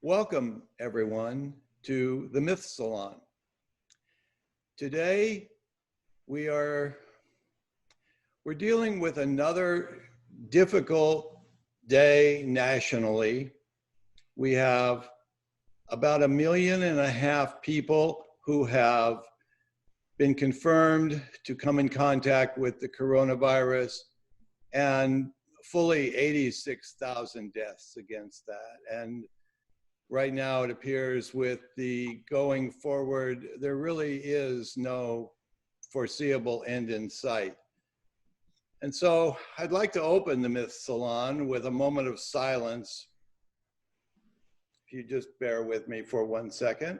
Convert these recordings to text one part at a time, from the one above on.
Welcome, everyone, to the Myth Salon. Today, we're dealing with another difficult day nationally. We have about 1.5 million people who have been confirmed to come in contact with the coronavirus, and fully 86,000 deaths against that. And right now, it appears with the going forward, there really is no foreseeable end in sight. And so I'd like to open the Myth Salon with a moment of silence. If you just bear with me for 1 second.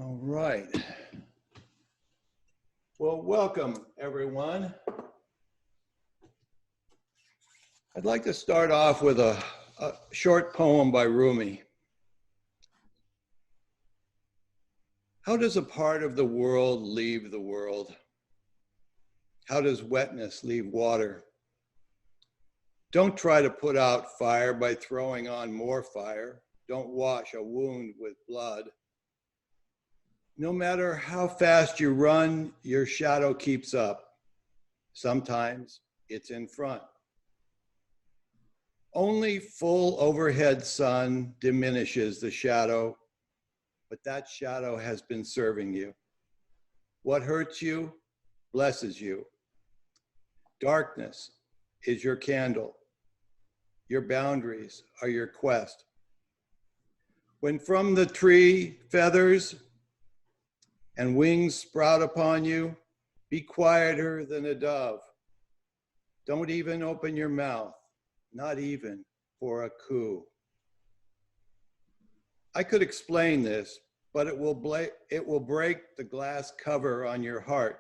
All right. Well, welcome, everyone. I'd like to start off with a short poem by Rumi. How does a part of the world leave the world? How does wetness leave water? Don't try to put out fire by throwing on more fire. Don't wash a wound with blood. No matter how fast you run, your shadow keeps up. Sometimes it's in front. Only full overhead sun diminishes the shadow, but that shadow has been serving you. What hurts you blesses you. Darkness is your candle. Your boundaries are your quest. When from the tree feathers and wings sprout upon you, be quieter than a dove. Don't even open your mouth, not even for a coo. I could explain this, but it will break the glass cover on your heart,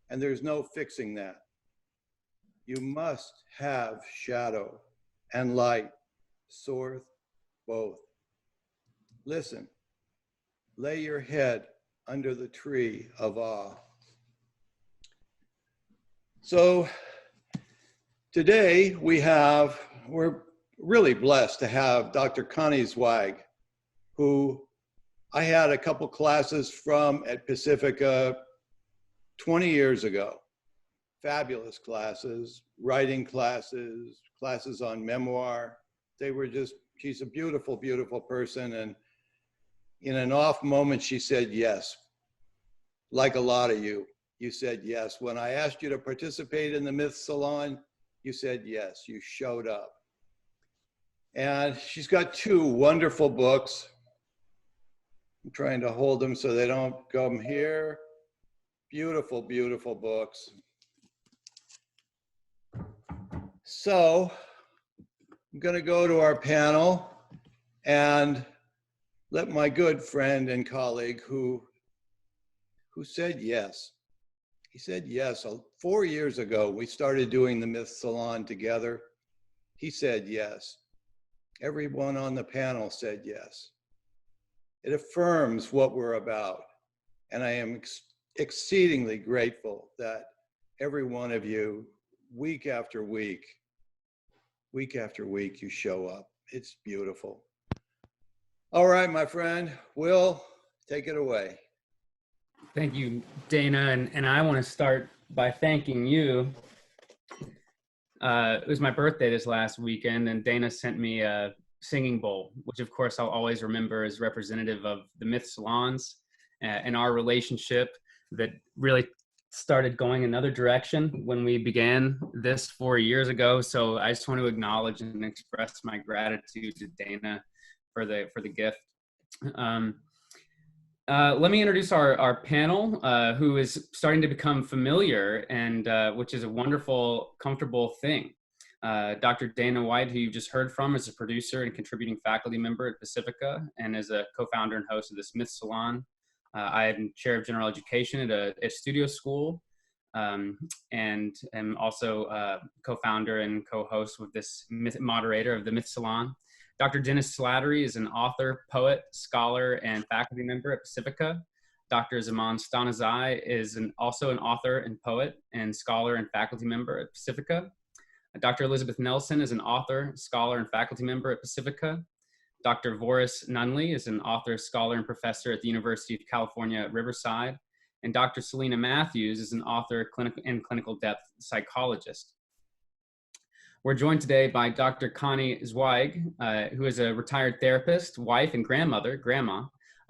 and there's no fixing that. You must have shadow and light, source both. Listen, lay your head under the tree of awe. So today we're really blessed to have Dr. Connie Zweig, who I had a couple classes from at Pacifica 20 years ago. Fabulous classes, writing classes, classes on memoir. She's a beautiful, beautiful person. And in an off moment, she said yes. Like a lot of you, you said yes. When I asked you to participate in the Myth Salon, you said yes, you showed up. And she's got 2 wonderful books. I'm trying to hold them so they don't come here. Beautiful, beautiful books. So I'm going to go to our panel and let my good friend and colleague who said yes. He said yes. 4 years ago, we started doing the Myth Salon together. He said yes. Everyone on the panel said yes. It affirms what we're about. And I am exceedingly grateful that every one of you, week after week, you show up. It's beautiful. All right, my friend, Will, take it away. Thank you, Dana. And I want to start by thanking you. It was my birthday this last weekend, and Dana sent me a singing bowl, which of course I'll always remember as representative of the Myth Salons and our relationship that really started going another direction when we began this 4 years ago. So I just want to acknowledge and express my gratitude to Dana for the gift. Let me introduce our panel, who is starting to become familiar, and which is a wonderful, comfortable thing. Dr. Dana White, who you've just heard from, is a producer and contributing faculty member at Pacifica and is a co-founder and host of this Myth Salon. I am chair of general education at a studio school, and am also co-founder and co-host with this moderator of the Myth Salon. Dr. Dennis Slattery is an author, poet, scholar, and faculty member at Pacifica. Dr. Zaman Stanazai is also an author and poet and scholar and faculty member at Pacifica. Dr. Elizabeth Nelson is an author, scholar, and faculty member at Pacifica. Dr. Voris Nunley is an author, scholar, and professor at the University of California at Riverside. And Dr. Selena Matthews is an author and clinical depth psychologist. We're joined today by Dr. Connie Zweig, who is a retired therapist, wife, and grandma,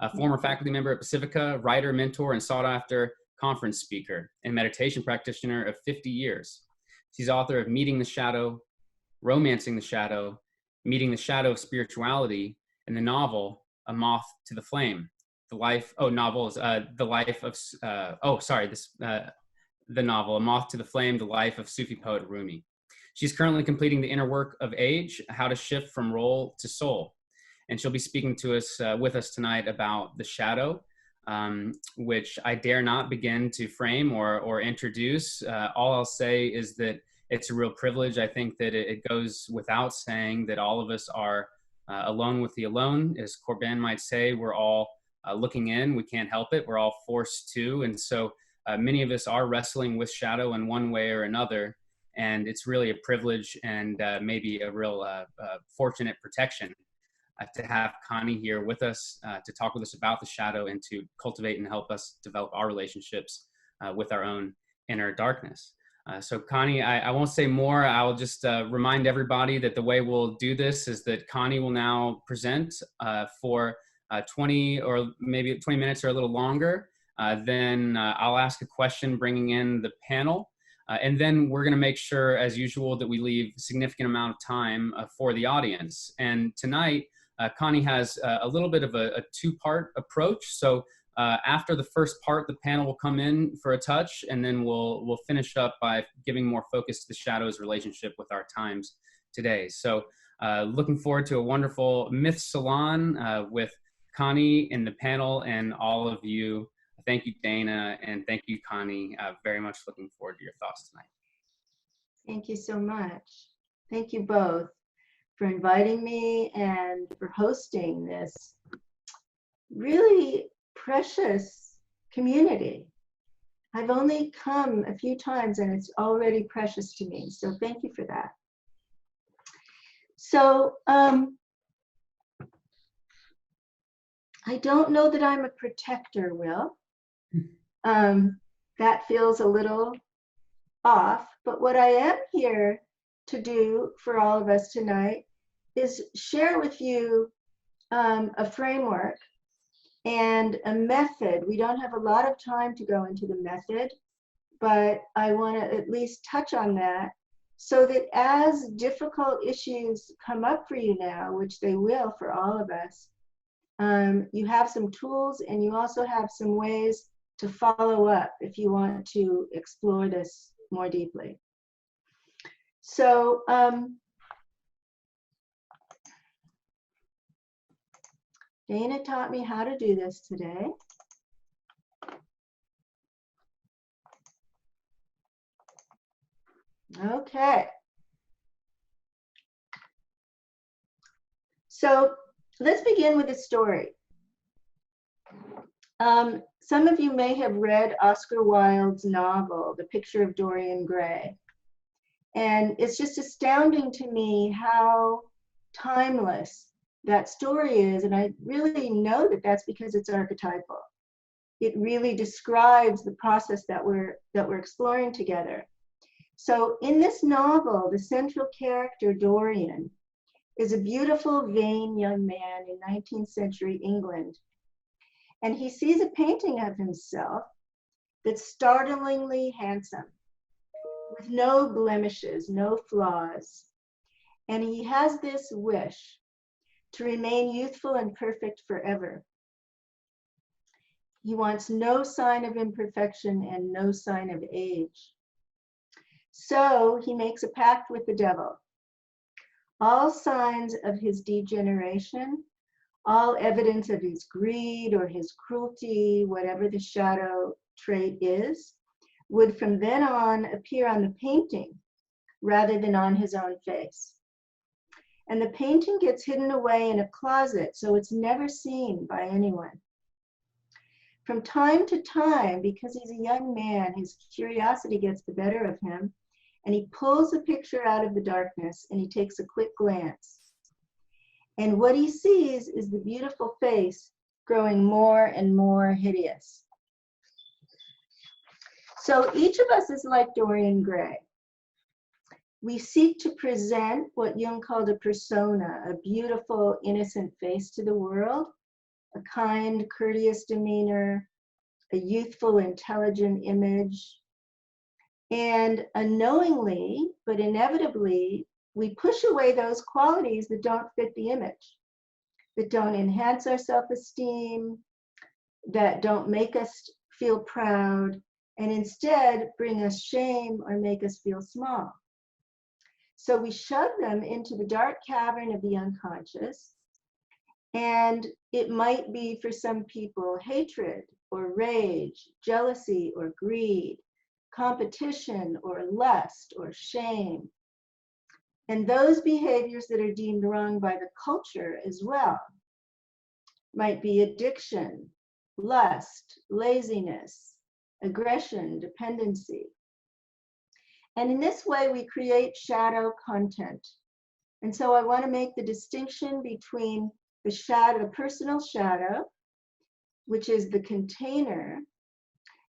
a former faculty member at Pacifica, writer, mentor, and sought-after conference speaker and meditation practitioner of 50 years. She's author of Meeting the Shadow, Romancing the Shadow, Meeting the Shadow of Spirituality, and the novel, A Moth to the Flame. The novel, A Moth to the Flame, the life of Sufi poet Rumi. She's currently completing the inner work of age, how to shift from role to soul. And she'll be speaking to us, with us tonight about the shadow, which I dare not begin to frame or introduce. All I'll say is that it's a real privilege. I think that it goes without saying that all of us are alone with the alone. As Corbin might say, we're all looking in. We can't help it. We're all forced to. And so many of us are wrestling with shadow in one way or another. And it's really a privilege and maybe a real fortunate protection to have Connie here with us to talk with us about the shadow and to cultivate and help us develop our relationships with our own inner darkness. So Connie, I won't say more. I'll just remind everybody that the way we'll do this is that Connie will now present for 20 or maybe 20 minutes or a little longer. Then I'll ask a question, bringing in the panel. And then we're going to make sure, as usual, that we leave a significant amount of time for the audience. And tonight, Connie has a little bit of a two-part approach. So after the first part, the panel will come in for a touch, and then we'll finish up by giving more focus to the shadow's relationship with our times today. So looking forward to a wonderful Myth Salon with Connie in the panel and all of you. Thank you, Dana, and thank you, Connie. Very much looking forward to your thoughts tonight. Thank you so much. Thank you both for inviting me and for hosting this really precious community. I've only come a few times and it's already precious to me, so thank you for that. So I don't know that I'm a protector, Will. That feels a little off, but what I am here to do for all of us tonight is share with you a framework and a method. We don't have a lot of time to go into the method, but I want to at least touch on that so that as difficult issues come up for you now, which they will for all of us, you have some tools and you also have some ways to follow up if you want to explore this more deeply. So Dana taught me how to do this today. Okay. So let's begin with a story. Some of you may have read Oscar Wilde's novel, The Picture of Dorian Gray. And it's just astounding to me how timeless that story is. And I really know that that's because it's archetypal. It really describes the process that we're exploring together. So in this novel, the central character, Dorian, is a beautiful, vain young man in 19th century England. And he sees a painting of himself that's startlingly handsome, with no blemishes, no flaws. And he has this wish to remain youthful and perfect forever. He wants no sign of imperfection and no sign of age. So he makes a pact with the devil. All signs of his degeneration, all evidence of his greed or his cruelty, whatever the shadow trait is, would from then on appear on the painting rather than on his own face. And the painting gets hidden away in a closet, so it's never seen by anyone. From time to time, because he's a young man, his curiosity gets the better of him, and he pulls the picture out of the darkness and he takes a quick glance. And what he sees is the beautiful face growing more and more hideous. So each of us is like Dorian Gray. We seek to present what Jung called a persona, a beautiful, innocent face to the world, a kind, courteous demeanor, a youthful, intelligent image. And unknowingly, but inevitably, we push away those qualities that don't fit the image, that don't enhance our self-esteem, that don't make us feel proud, and instead bring us shame or make us feel small. So we shove them into the dark cavern of the unconscious, and it might be for some people hatred or rage, jealousy or greed, competition or lust or shame. And those behaviors that are deemed wrong by the culture as well might be addiction, lust, laziness, aggression, dependency. And in this way, we create shadow content. And so I want to make the distinction between the shadow, the personal shadow, which is the container,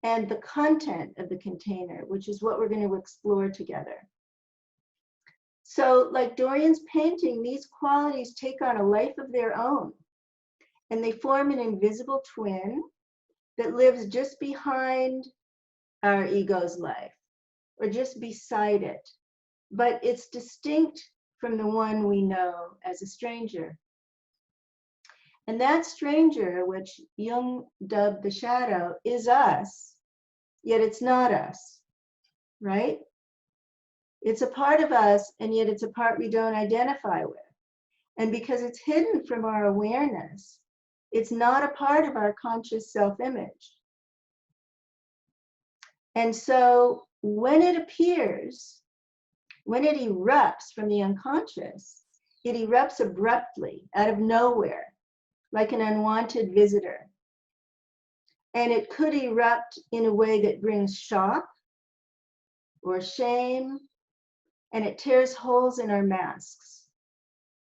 and the content of the container, which is what we're going to explore together. So like Dorian's painting, these qualities take on a life of their own, and they form an invisible twin that lives just behind our ego's life, or just beside it, but it's distinct from the one we know as a stranger. And that stranger, which Jung dubbed the shadow, is us, yet it's not us, right? It's a part of us, and yet it's a part we don't identify with. And because it's hidden from our awareness, it's not a part of our conscious self-image. And so when it appears, when it erupts from the unconscious, it erupts abruptly, out of nowhere, like an unwanted visitor. And it could erupt in a way that brings shock or shame, and it tears holes in our masks.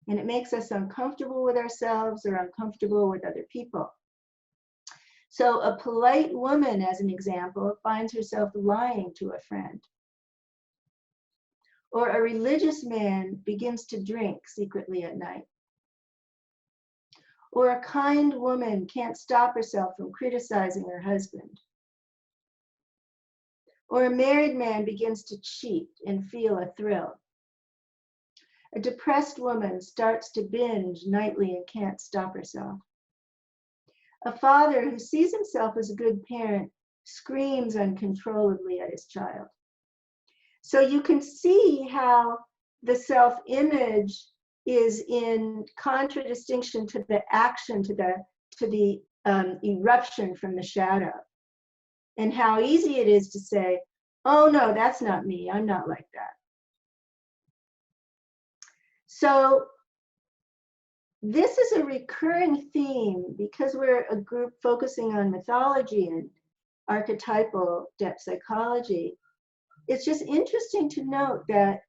And it makes us uncomfortable with ourselves or uncomfortable with other people. So a polite woman, as an example, finds herself lying to a friend. Or a religious man begins to drink secretly at night. Or a kind woman can't stop herself from criticizing her husband. Or a married man begins to cheat and feel a thrill. A depressed woman starts to binge nightly and can't stop herself. A father who sees himself as a good parent screams uncontrollably at his child. So you can see how the self-image is in contradistinction to the action, to the eruption from the shadow, and how easy it is to say, oh no, that's not me, I'm not like that. So this is a recurring theme because we're a group focusing on mythology and archetypal depth psychology. It's just interesting to note that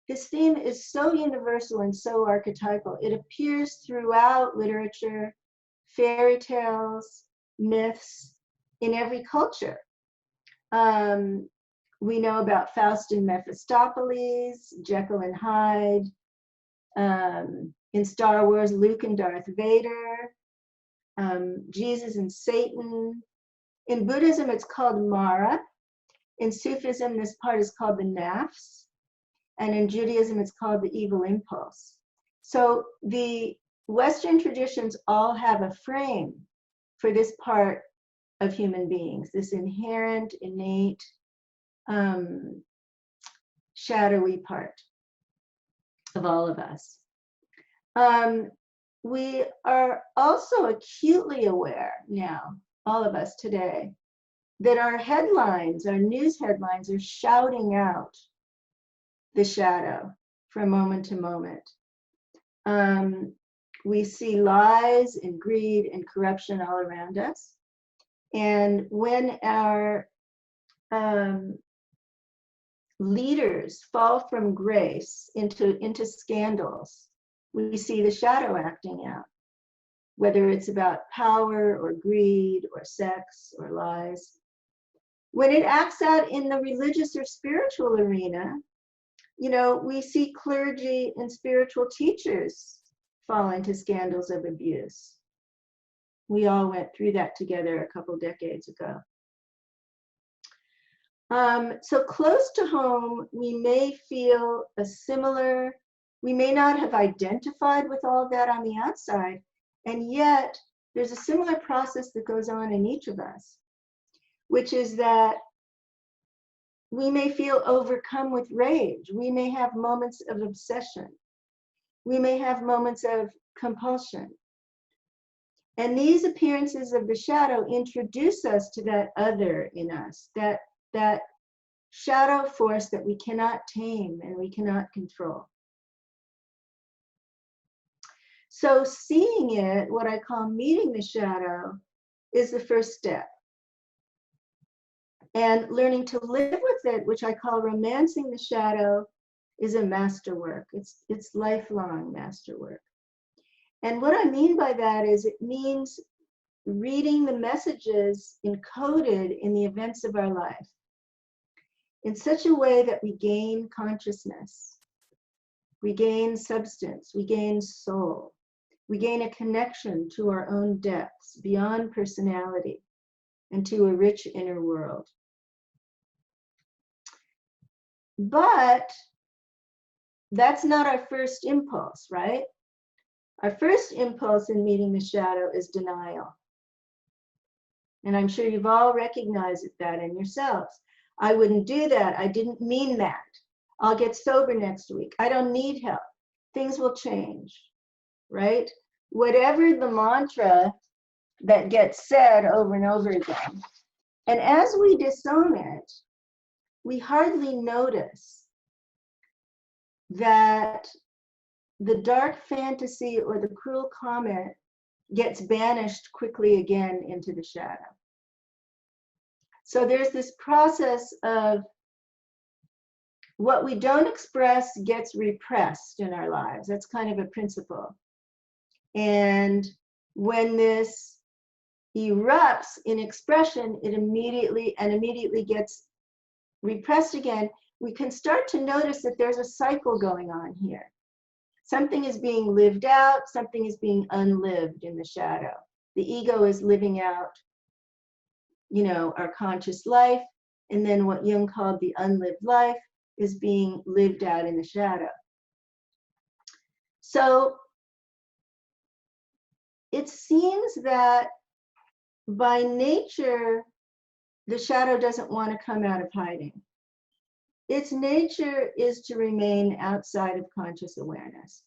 this theme is so universal and so archetypal. It appears throughout literature, fairy tales, myths, in every culture. We know about Faust and Mephistopheles, Jekyll and Hyde. In Star Wars, Luke and Darth Vader, Jesus and Satan. In Buddhism, it's called Mara. In Sufism, this part is called the nafs. And in Judaism, it's called the evil impulse. So the Western traditions all have a frame for this part of human beings, this inherent, innate, shadowy part of all of us. We are also acutely aware now, all of us today, that our headlines, our news headlines, are shouting out the shadow from moment to moment. We see lies and greed and corruption all around us. And when our leaders fall from grace into scandals, we see the shadow acting out, whether it's about power or greed or sex or lies. When it acts out in the religious or spiritual arena, you know, we see clergy and spiritual teachers fall into scandals of abuse. We all went through that together a couple decades ago. So close to home, we may feel a similar, we may not have identified with all of that on the outside, and yet there's a similar process that goes on in each of us, which is that we may feel overcome with rage. We may have moments of obsession. We may have moments of compulsion. And these appearances of the shadow introduce us to that other in us, that shadow force that we cannot tame and we cannot control. So seeing it, what I call meeting the shadow, is the first step. And learning to live with it, which I call romancing the shadow, is a masterwork. It's lifelong masterwork. And what I mean by that is it means reading the messages encoded in the events of our life in such a way that we gain consciousness, we gain substance, we gain soul, we gain a connection to our own depths beyond personality and to a rich inner world. But that's not our first impulse, right? Our first impulse in meeting the shadow is denial. And I'm sure you've all recognized that in yourselves. I wouldn't do that. I didn't mean that. I'll get sober next week. I don't need help. Things will change, right? Whatever the mantra that gets said over and over again. And as we disown it, we hardly notice that the dark fantasy or the cruel comment gets banished quickly again into the shadow. So there's this process of what we don't express gets repressed in our lives. That's kind of a principle. And when this erupts in expression, it immediately gets repressed again. We can start to notice that there's a cycle going on here. Something is being lived out, something is being unlived in the shadow. The ego is living out, you know, our conscious life, and then what Jung called the unlived life is being lived out in the shadow. So it seems that by nature, the shadow doesn't want to come out of hiding. Its nature is to remain outside of conscious awareness.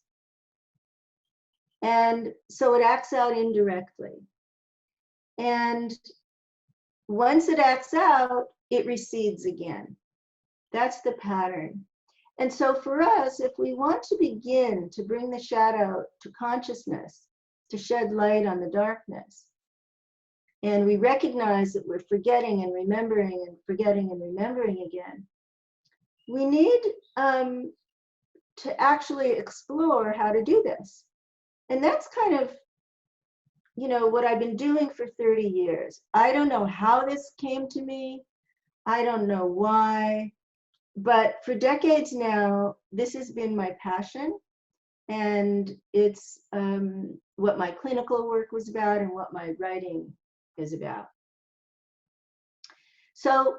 And so it acts out indirectly. And once it acts out, it recedes again. That's the pattern. And so for us, if we want to begin to bring the shadow to consciousness, to shed light on the darkness, and we recognize that we're forgetting and remembering and forgetting and remembering again, we need to actually explore how to do this. And that's kind of, you know, what I've been doing for 30 years. I don't know how this came to me. I don't know why. But for decades now, this has been my passion. And it's what my clinical work was about and what my writing is about. So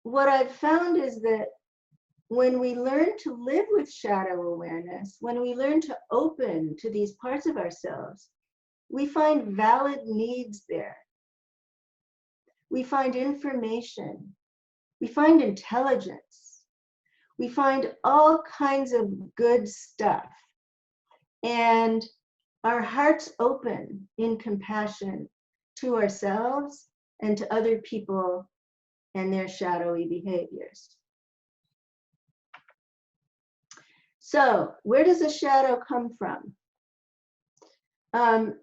what I've found is that when we learn to live with shadow awareness, when we learn to open to these parts of ourselves, we find valid needs there. We find information. We find intelligence. We find all kinds of good stuff. And our hearts open in compassion to ourselves and to other people and their shadowy behaviors. So where does a shadow come from?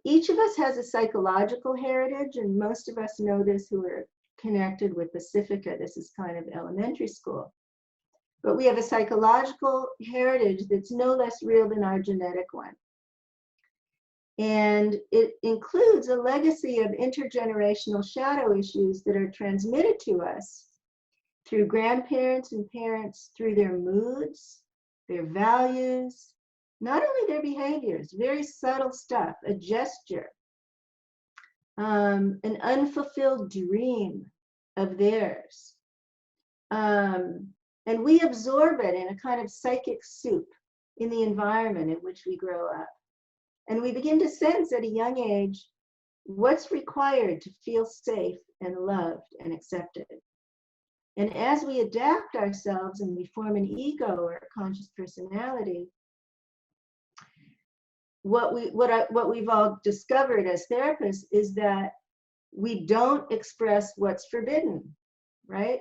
Each of us has a psychological heritage, and most of us know this who are connected with Pacifica. This is kind of elementary school. But we have a psychological heritage that's no less real than our genetic one. And it includes a legacy of intergenerational shadow issues that are transmitted to us through grandparents and parents, through their moods, their values, not only their behaviors, very subtle stuff, a gesture, an unfulfilled dream of theirs. And we absorb it in a kind of psychic soup in the environment in which we grow up. And we begin to sense at a young age what's required to feel safe and loved and accepted. And as we adapt ourselves and we form an ego or a conscious personality, what we've all discovered as therapists is that we don't express what's forbidden, right?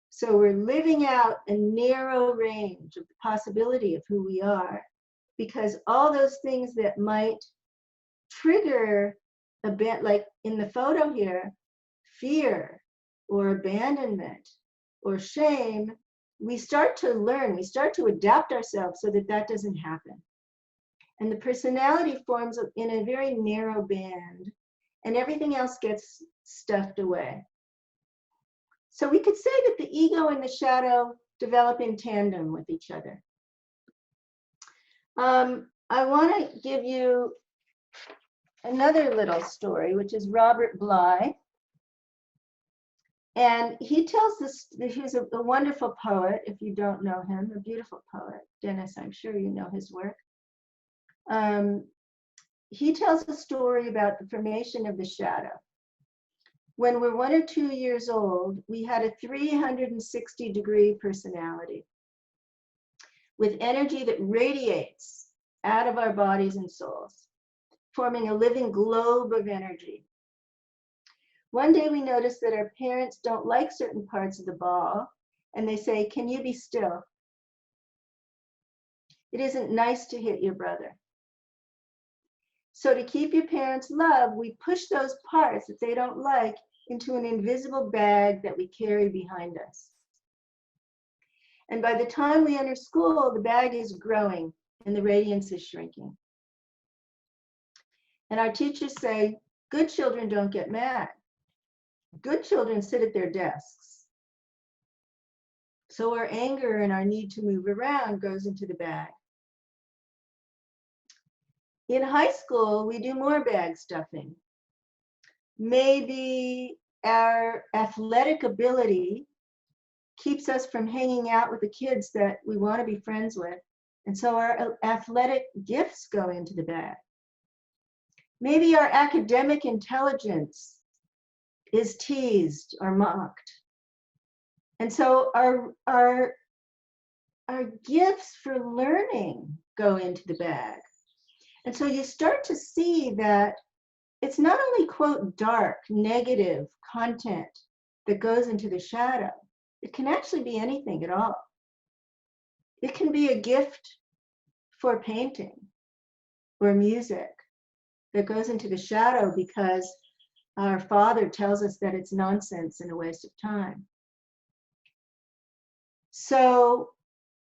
So we're living out a narrow range of the possibility of who we are, because all those things that might trigger a bit, like in the photo here, fear or abandonment or shame, we start to learn, we start to adapt ourselves so that that doesn't happen. And the personality forms in a very narrow band, and everything else gets stuffed away. So we could say that the ego and the shadow develop in tandem with each other. I want to give you another little story, which is Robert Bly. And he tells this, he's a wonderful poet, if you don't know him, a beautiful poet. Dennis, I'm sure you know his work. He tells a story about the formation of the shadow. When we're 1 or 2 years old, we had a 360-degree personality with energy that radiates out of our bodies and souls, forming a living globe of energy. One day we noticed that our parents don't like certain parts of the ball, and they say, "Can you be still? It isn't nice to hit your brother." So to keep your parents' love, we push those parts that they don't like into an invisible bag that we carry behind us. And by the time we enter school, the bag is growing and the radiance is shrinking. And our teachers say, good children don't get mad. Good children sit at their desks. So our anger and our need to move around goes into the bag. In high school, we do more bag stuffing. Maybe our athletic ability keeps us from hanging out with the kids that we want to be friends with. And so our athletic gifts go into the bag. Maybe our academic intelligence is teased or mocked. And so our gifts for learning go into the bag. And so you start to see that it's not only, quote, dark, negative content that goes into the shadow. It can actually be anything at all. It can be a gift for painting or music that goes into the shadow because our father tells us that it's nonsense and a waste of time. So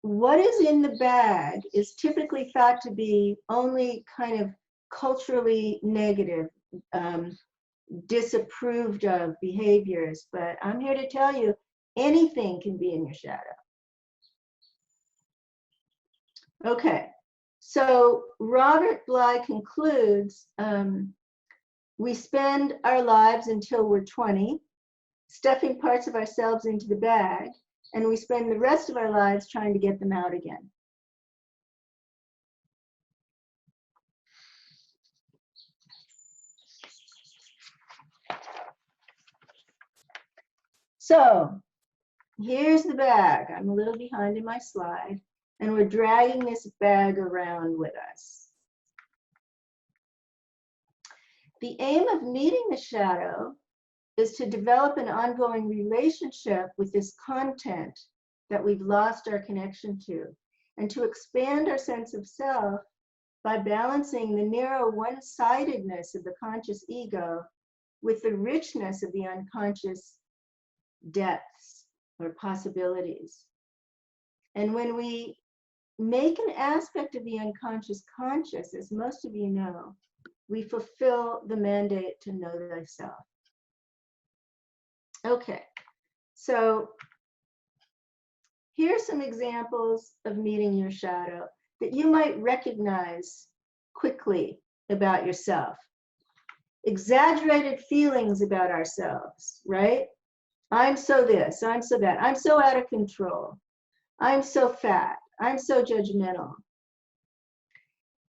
what is in the bag is typically thought to be only kind of culturally negative, disapproved of behaviors, but I'm here to tell you anything can be in your shadow. Okay, so Robert Bly concludes, we spend our lives until we're 20, stuffing parts of ourselves into the bag, and we spend the rest of our lives trying to get them out again. So here's the bag. I'm a little behind in my slide, and we're dragging this bag around with us. The aim of meeting the shadow is to develop an ongoing relationship with this content that we've lost our connection to. and to expand our sense of self by balancing the narrow one-sidedness of the conscious ego with the richness of the unconscious depths or possibilities. And when we make an aspect of the unconscious conscious, as most of you know, we fulfill the mandate to know thyself. Okay, so here's some examples of meeting your shadow that you might recognize quickly about yourself. Exaggerated feelings about ourselves, right? I'm so this, I'm so that, I'm so out of control, I'm so fat, I'm so judgmental.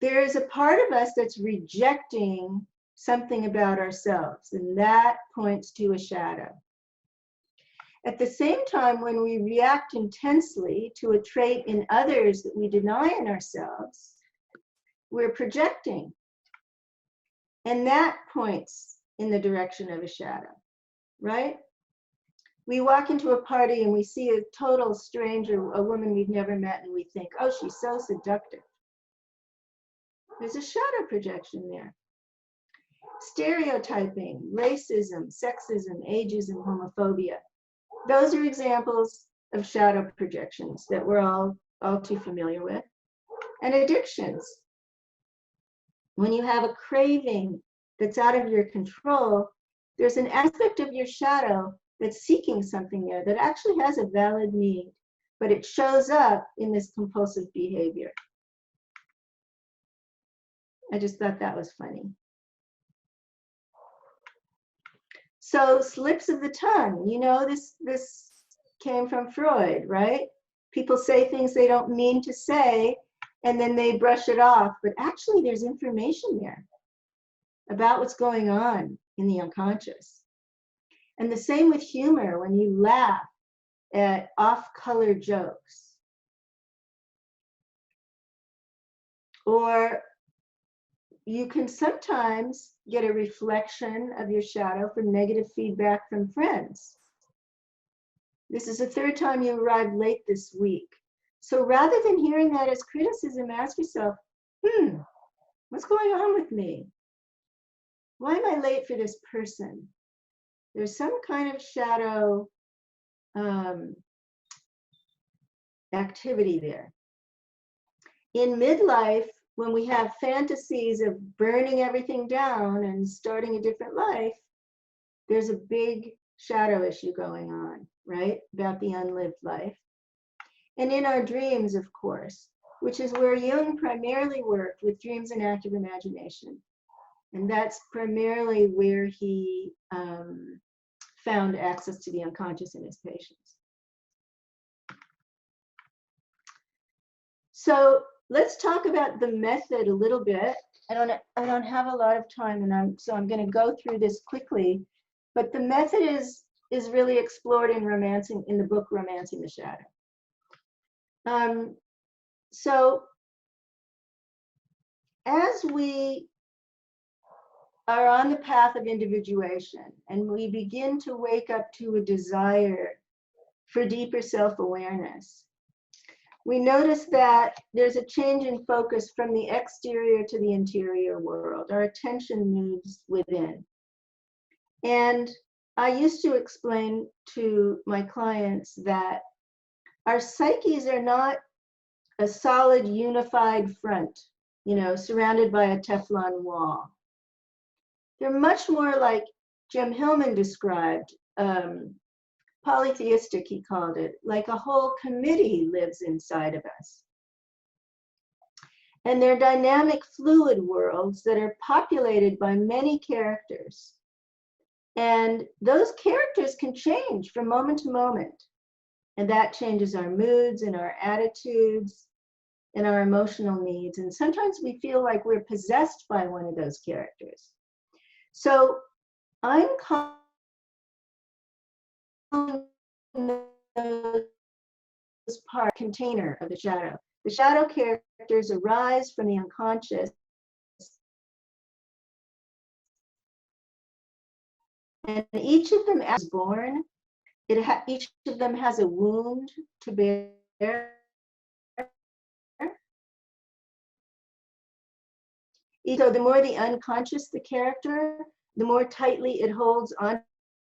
There is a part of us that's rejecting something about ourselves, and that points to a shadow. At the same time, when we react intensely to a trait in others that we deny in ourselves, we're projecting. And that points in the direction of a shadow, right? We walk into a party and we see a total stranger, a woman we've never met, and we think, oh, she's so seductive. There's a shadow projection there. Stereotyping, racism, sexism, ageism, homophobia. Those are examples of shadow projections that we're all too familiar with. And addictions. When you have a craving that's out of your control, there's an aspect of your shadow that's seeking something there that actually has a valid need, but it shows up in this compulsive behavior. I just thought that was funny. So slips of the tongue, you know, this came from Freud, right? People say things they don't mean to say, and then they brush it off, but actually there's information there about what's going on in the unconscious. And the same with humor, when you laugh at off-color jokes. Or you can sometimes get a reflection of your shadow from negative feedback from friends. This is the third time you arrived late this week. So rather than hearing that as criticism, ask yourself, what's going on with me? Why am I late for this person? There's some kind of shadow activity there. In midlife, when we have fantasies of burning everything down and starting a different life, there's a big shadow issue going on, right? About the unlived life. And in our dreams, of course, which is where Jung primarily worked with dreams and active imagination. And that's primarily where he found access to the unconscious in his patients. So let's talk about the method a little bit. I don't have a lot of time, and I'm going to go through this quickly. But the method is really explored in the book Romancing the Shadow. So as we are on the path of individuation and we begin to wake up to a desire for deeper self-awareness, we notice that there's a change in focus from the exterior to the interior world. Our attention moves within. And I used to explain to my clients that our psyches are not a solid, unified front, you know, surrounded by a Teflon wall. They're much more like Jim Hillman described, polytheistic, he called it, like a whole committee lives inside of us. And they're dynamic, fluid worlds that are populated by many characters. And those characters can change from moment to moment. And that changes our moods and our attitudes and our emotional needs. And sometimes we feel like we're possessed by one of those characters. So I'm calling those part container of the shadow. The shadow characters arise from the unconscious. And each of them, as born, each of them has a wound to bear. So the more the unconscious the character, the more tightly it holds on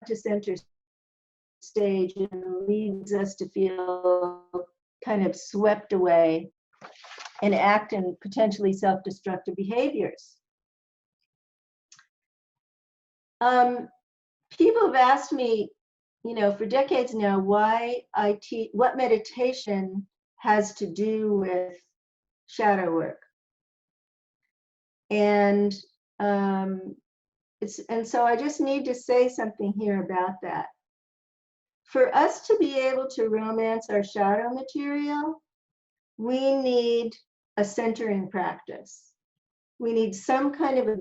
to center stage and leads us to feel kind of swept away and act in potentially self-destructive behaviors. People have asked me, for decades now, why I teach, what meditation has to do with shadow work. And so I just need to say something here about that. For us to be able to romance our shadow material, we need a centering practice. We need some kind of a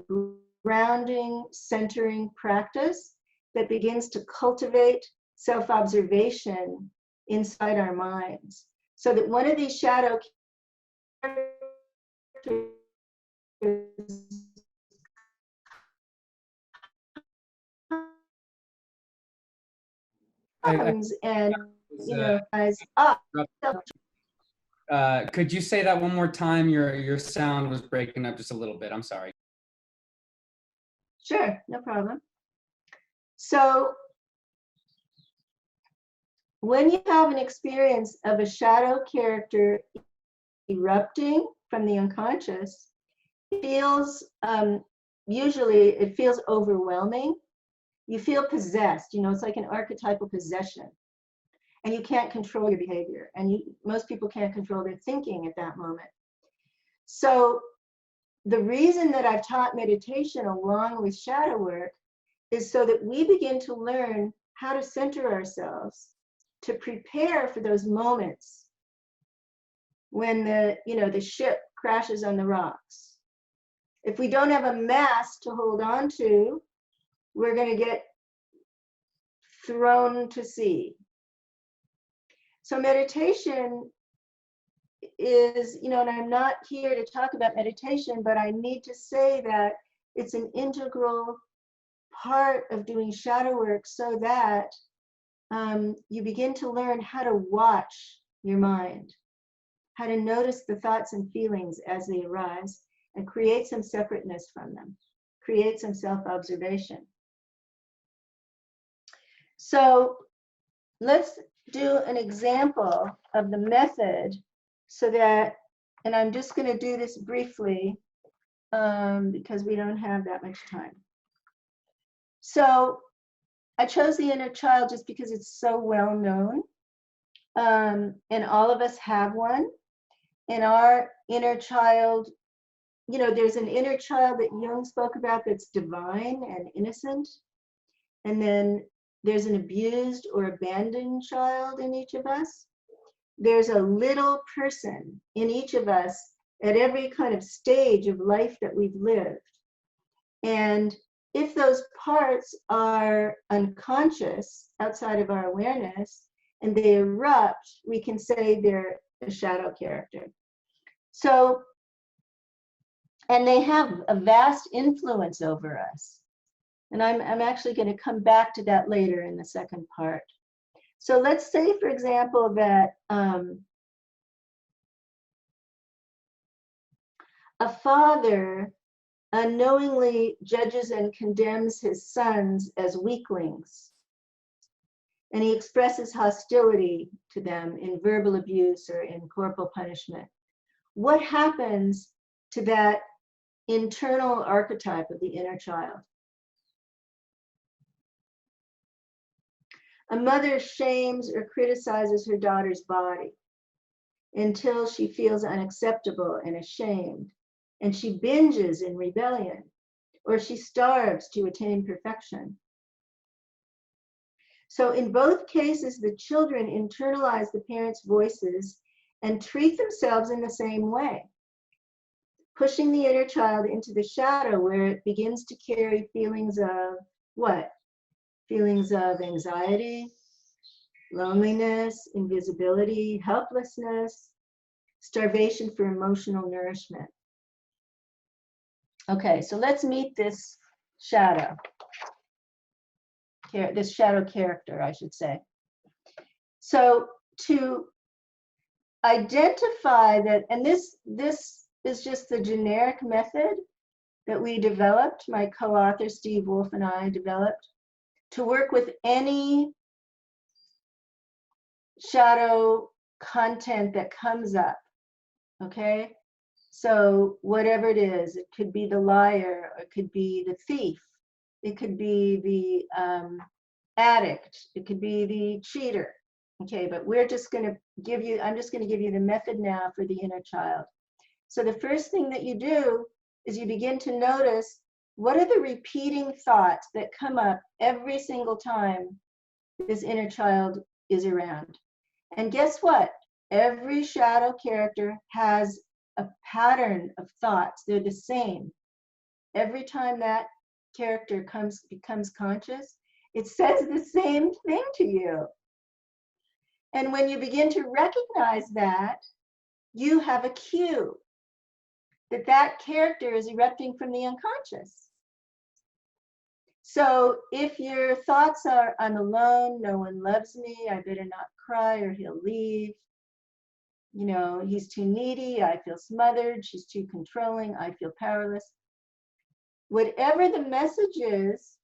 grounding, centering practice that begins to cultivate self-observation inside our minds, so that one of these shadow characters comes and eyes up. Could you say that one more time? Your sound was breaking up just a little bit. I'm sorry. Sure, no problem. So when you have an experience of a shadow character erupting from the unconscious, it feels, usually it feels overwhelming. You feel possessed, it's like an archetypal possession. And you can't control your behavior. And most people can't control their thinking at that moment. So the reason that I've taught meditation along with shadow work is so that we begin to learn how to center ourselves, to prepare for those moments when the ship crashes on the rocks. If we don't have a mast to hold on to, we're going to get thrown to sea. So meditation is, and I'm not here to talk about meditation, but I need to say that it's an integral part of doing shadow work, so that you begin to learn how to watch your mind, how to notice the thoughts and feelings as they arise, and create some separateness from them, create some self-observation. So let's do an example of the method, so that, and I'm just going to do this briefly because we don't have that much time. So I chose the inner child just because it's so well known, and all of us have one. And our inner child, there's an inner child that Jung spoke about that's divine and innocent. And then there's an abused or abandoned child in each of us. There's a little person in each of us at every kind of stage of life that we've lived. And if those parts are unconscious, outside of our awareness, and they erupt, we can say they're a shadow character. So, and they have a vast influence over us. And I'm actually going to come back to that later in the second part. So let's say, for example, that a father unknowingly judges and condemns his sons as weaklings, and he expresses hostility to them in verbal abuse or in corporal punishment. What happens to that internal archetype of the inner child? A mother shames or criticizes her daughter's body until she feels unacceptable and ashamed, and she binges in rebellion, or she starves to attain perfection. So in both cases, the children internalize the parents' voices and treat themselves in the same way, pushing the inner child into the shadow, where it begins to carry feelings of what? Feelings of anxiety, loneliness, invisibility, helplessness, starvation for emotional nourishment. Okay, so let's meet this shadow. This shadow character, I should say. So to identify that, and this is just the generic method, that we developed, my co-author Steve Wolf and I developed, to work with any shadow content that comes up, okay? So whatever it is, it could be the liar, or it could be the thief, it could be the addict, it could be the cheater, okay? But we're just gonna give you, I'm just gonna give you the method now for the inner child. So the first thing that you do is you begin to notice, what are the repeating thoughts that come up every single time this inner child is around? And guess what? Every shadow character has a pattern of thoughts. They're the same. Every time that character becomes conscious, it says the same thing to you. And when you begin to recognize that, you have a cue that that character is erupting from the unconscious. So if your thoughts are, I'm alone, no one loves me, I better not cry or he'll leave, you know, he's too needy, I feel smothered, she's too controlling, I feel powerless. Whatever the message is,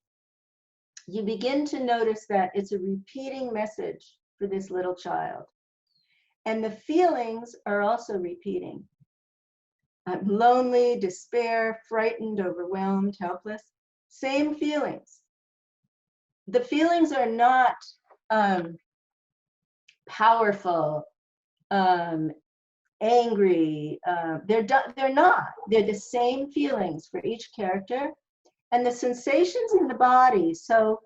you begin to notice that it's a repeating message for this little child. And the feelings are also repeating. I'm lonely, despair, frightened, overwhelmed, helpless. Same feelings. The feelings are not powerful, angry. They're not. They're the same feelings for each character. And the sensations in the body. So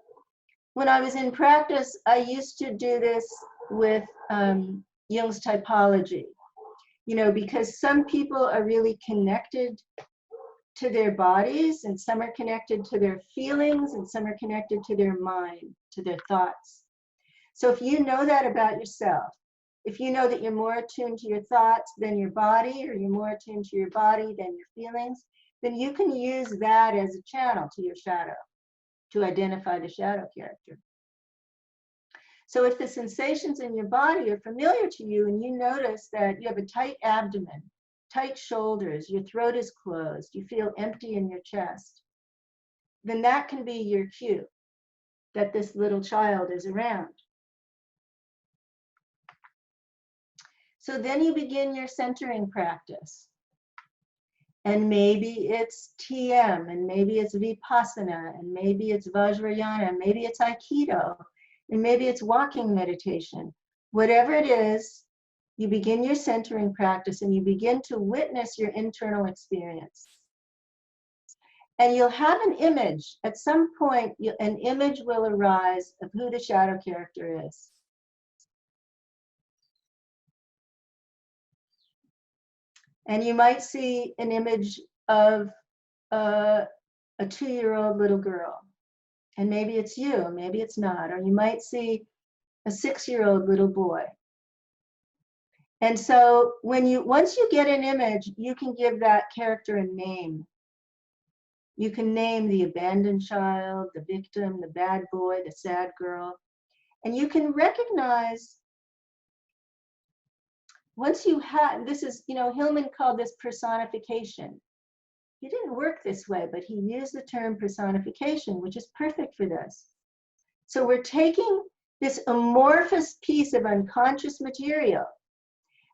when I was in practice, I used to do this with Jung's typology. You know, because some people are really connected to their bodies, and some are connected to their feelings, and some are connected to their mind, to their thoughts. So if you know that about yourself, if you know that you're more attuned to your thoughts than your body, or you're more attuned to your body than your feelings, then you can use that as a channel to your shadow, to identify the shadow character. So if the sensations in your body are familiar to you, and you notice that you have a tight abdomen, tight shoulders, your throat is closed, you feel empty in your chest, then that can be your cue that this little child is around. So then you begin your centering practice. And maybe it's TM, and maybe it's Vipassana, and maybe it's Vajrayana, and maybe it's Aikido, and maybe it's walking meditation. Whatever it is, you begin your centering practice and you begin to witness your internal experience. And you'll have an image. At some point, an image will arise of who the shadow character is. And you might see an image of a 2-year-old little girl. And maybe it's you, maybe it's not. Or you might see a 6-year-old little boy. And so once you get an image, you can give that character a name. You can name the abandoned child, the victim, the bad boy, the sad girl. And you can recognize, once you have, this is, you know, Hillman called this personification. He didn't work this way, but he used the term personification, which is perfect for this. So we're taking this amorphous piece of unconscious material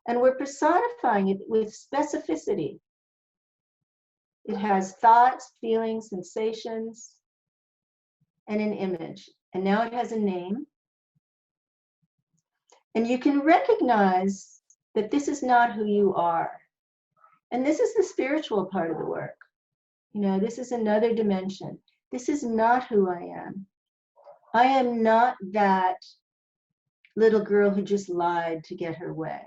and we're personifying it with specificity. It has thoughts, feelings, sensations, and an image. And now it has a name. And you can recognize that this is not who you are. And this is the spiritual part of the work. You know, this is another dimension. This is not who I am. I am not that little girl who just lied to get her way.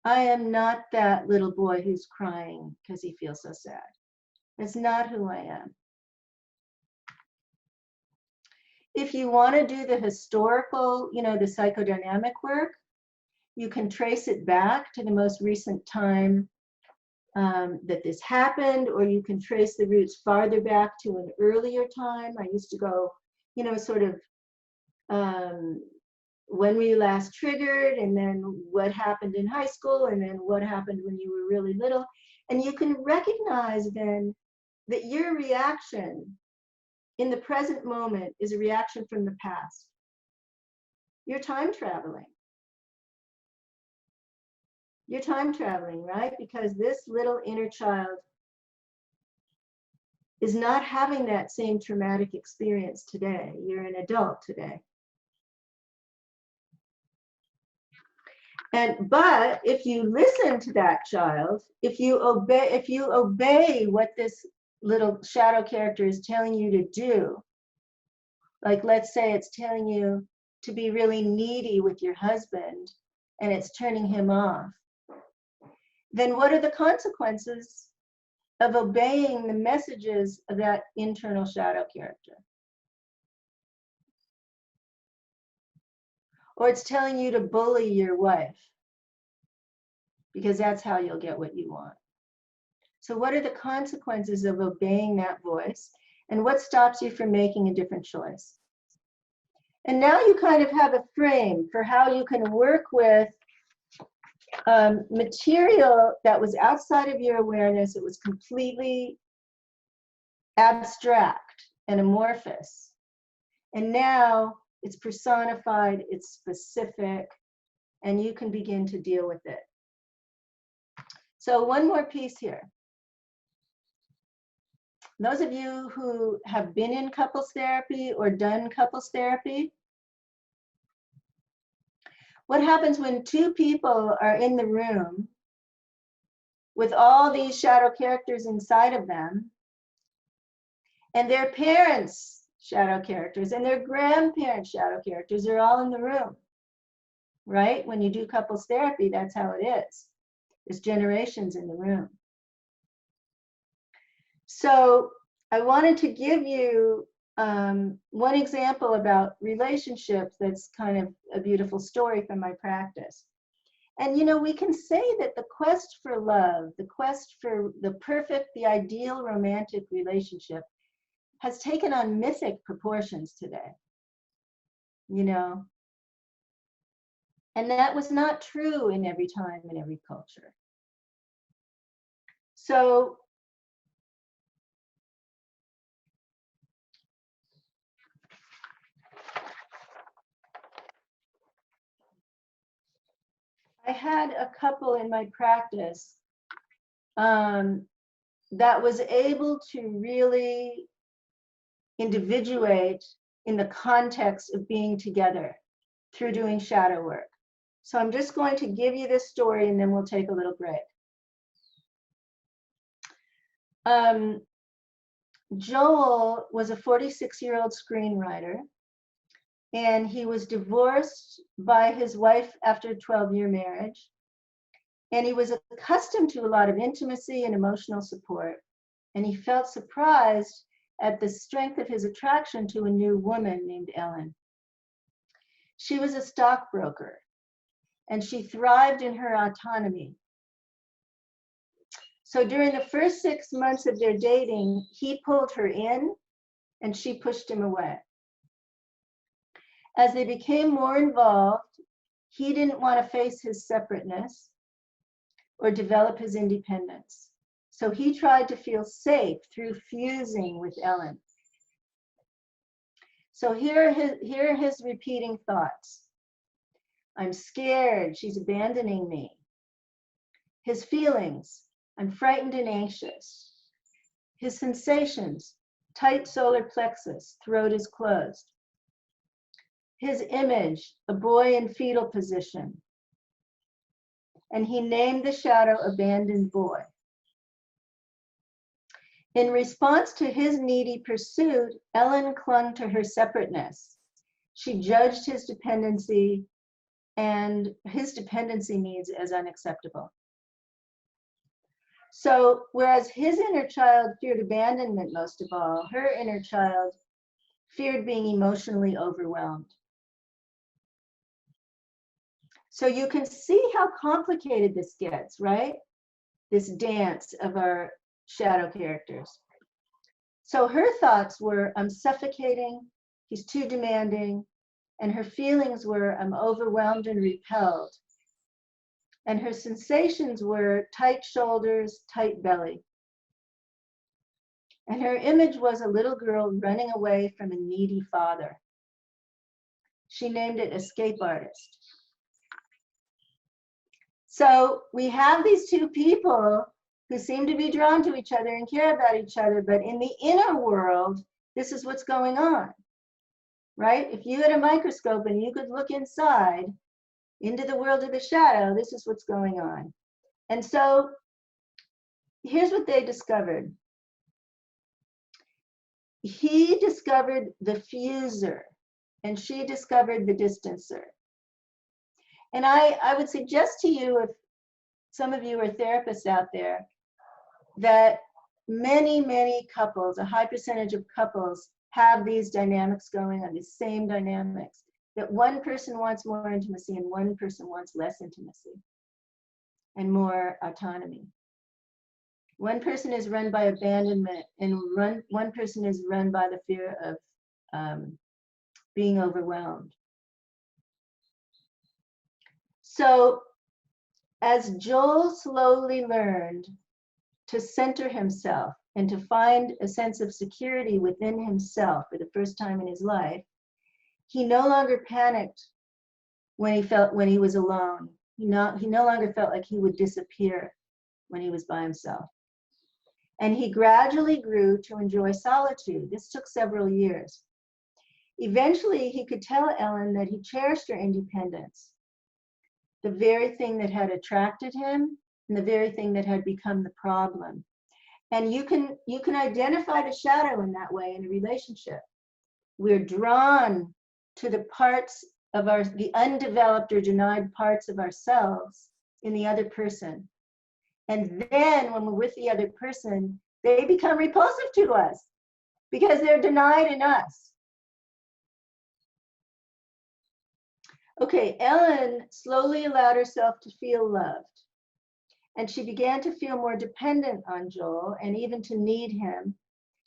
I am not that little boy who's crying because he feels so sad. That's not who I am. If you want to do the historical, you know, the psychodynamic work, you can trace it back to the most recent time that this happened, or you can trace the roots farther back to an earlier time. I used to go, you know, sort of when were you last triggered, and then what happened in high school, and then what happened when you were really little. And you can recognize then that your reaction in the present moment is a reaction from the past. You're time traveling. You're time traveling, right? Because this little inner child is not having that same traumatic experience today. You're an adult today. But if you listen to that child, if you obey what this little shadow character is telling you to do, like let's say it's telling you to be really needy with your husband and it's turning him off, then what are the consequences of obeying the messages of that internal shadow character? Or it's telling you to bully your wife because that's how you'll get what you want. So what are the consequences of obeying that voice? And what stops you from making a different choice? And now you kind of have a frame for how you can work with material that was outside of your awareness. It was completely abstract and amorphous. And now it's personified, it's specific, and you can begin to deal with it. So one more piece here. Those of you who have been in couples therapy or done couples therapy, what happens when two people are in the room with all these shadow characters inside of them, and their parents' shadow characters and their grandparents' shadow characters are all in the room, right? When you do couples therapy, that's how it is. There's generations in the room. So I wanted to give you one example about relationships that's kind of a beautiful story from my practice. And you know, we can say that the quest for love, the quest for the perfect, the ideal romantic relationship has taken on mythic proportions today, you know. And that was not true in every time, in every culture. So I had a couple in my practice that was able to really individuate in the context of being together through doing shadow work. So I'm just going to give you this story and then we'll take a little break. Joel was a 46-year-old screenwriter, and he was divorced by his wife after a 12-year marriage. And he was accustomed to a lot of intimacy and emotional support. And he felt surprised at the strength of his attraction to a new woman named Ellen. She was a stockbroker, and she thrived in her autonomy. So during the first 6 months of their dating, he pulled her in and she pushed him away. As they became more involved, he didn't want to face his separateness or develop his independence. So he tried to feel safe through fusing with Ellen. So here are his repeating thoughts. I'm scared, she's abandoning me. His feelings, I'm frightened and anxious. His sensations, tight solar plexus, throat is closed. His image, a boy in fetal position. And he named the shadow abandoned boy. In response to his needy pursuit, Ellen clung to her separateness. She judged his dependency and his dependency needs as unacceptable. So whereas his inner child feared abandonment most of all, her inner child feared being emotionally overwhelmed. So you can see how complicated this gets, right? This dance of our shadow characters. So her thoughts were, I'm suffocating, he's too demanding, and her feelings were, I'm overwhelmed and repelled. And her sensations were tight shoulders, tight belly. And her image was a little girl running away from a needy father. She named it Escape Artist. So we have these two people who seem to be drawn to each other and care about each other, but in the inner world, this is what's going on, right? If you had a microscope and you could look inside into the world of the shadow, this is what's going on. And so here's what they discovered. He discovered the fuser and she discovered the distancer. And I would suggest to you, if some of you are therapists out there, that many, many couples, a high percentage of couples, have these dynamics going on, these same dynamics, that one person wants more intimacy and one person wants less intimacy and more autonomy. One person is run by abandonment and one person is run by the fear of being overwhelmed. So as Joel slowly learned to center himself and to find a sense of security within himself for the first time in his life, he no longer panicked when he was alone. He no longer felt like he would disappear when he was by himself. And he gradually grew to enjoy solitude. This took several years. Eventually, he could tell Ellen that he cherished her independence, the very thing that had attracted him and the very thing that had become the problem. And you can identify the shadow in that way in a relationship. We're drawn to the parts of the undeveloped or denied parts of ourselves in the other person. And then when we're with the other person, they become repulsive to us because they're denied in us. Okay, Ellen slowly allowed herself to feel loved. And she began to feel more dependent on Joel and even to need him,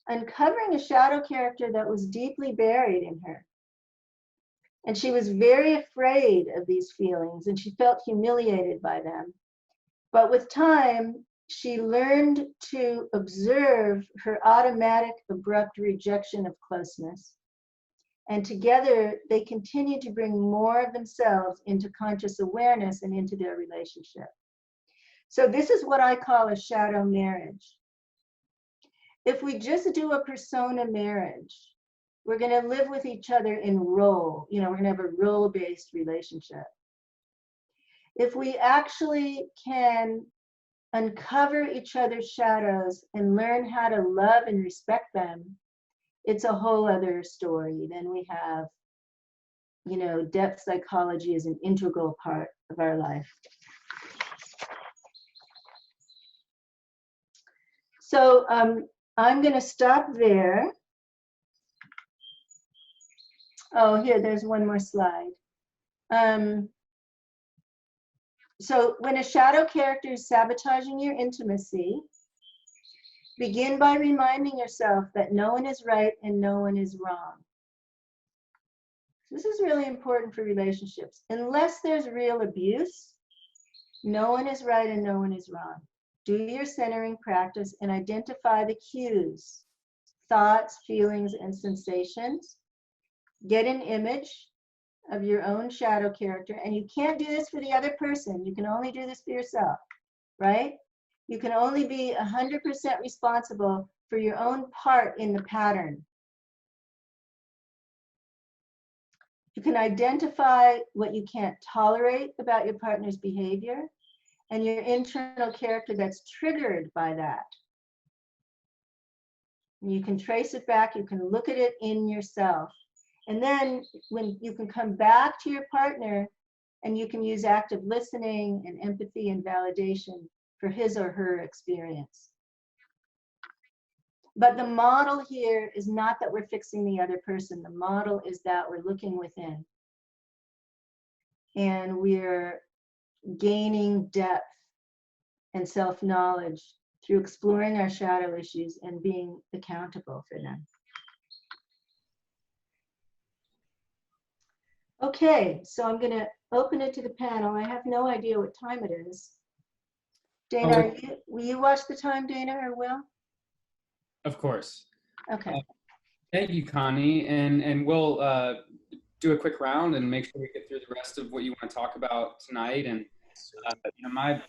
uncovering a shadow character that was deeply buried in her. And she was very afraid of these feelings and she felt humiliated by them. But with time, she learned to observe her automatic, abrupt rejection of closeness. And together, they continued to bring more of themselves into conscious awareness and into their relationship. So this is what I call a shadow marriage. If we just do a persona marriage, we're going to live with each other in role. We're going to have a role-based relationship. If we actually can uncover each other's shadows and learn how to love and respect them, it's a whole other story. Then we have, depth psychology is an integral part of our life. So I'm going to stop there. Oh, here, there's one more slide. So when a shadow character is sabotaging your intimacy, begin by reminding yourself that no one is right and no one is wrong. This is really important for relationships. Unless there's real abuse, no one is right and no one is wrong. Do your centering practice and identify the cues, thoughts, feelings, and sensations. Get an image of your own shadow character, and you can't do this for the other person. You can only do this for yourself, right? You can only be 100% responsible for your own part in the pattern. You can identify what you can't tolerate about your partner's behavior and your internal character that's triggered by that. And you can trace it back, you can look at it in yourself. And then when you can come back to your partner and you can use active listening and empathy and validation for his or her experience. But the model here is not that we're fixing the other person. The model is that we're looking within. And we're gaining depth and self-knowledge through exploring our shadow issues and being accountable for them. Okay, so I'm going to open it to the panel. I have no idea what time it is. Dana, will you watch the time, Dana, or Will? Of course. Okay. Thank you, Connie. And we'll do a quick round and make sure we get through the rest of what you want to talk about tonight. And my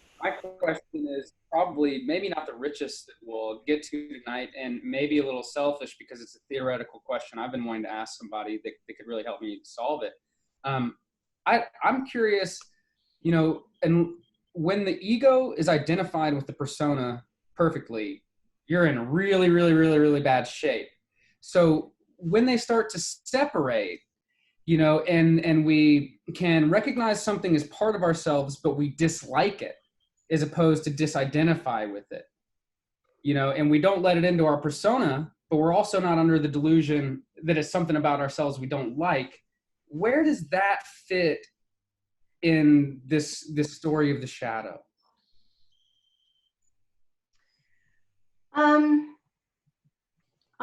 question is probably maybe not the richest that we'll get to tonight, and maybe a little selfish because it's a theoretical question I've been wanting to ask somebody that could really help me solve it. I'm curious, and when the ego is identified with the persona perfectly, you're in really, really, really, really bad shape. So when they start to separate, and we can recognize something as part of ourselves, but we dislike it as opposed to disidentify with it, and we don't let it into our persona, but we're also not under the delusion that it's something about ourselves we don't like. Where does that fit in this story of the shadow?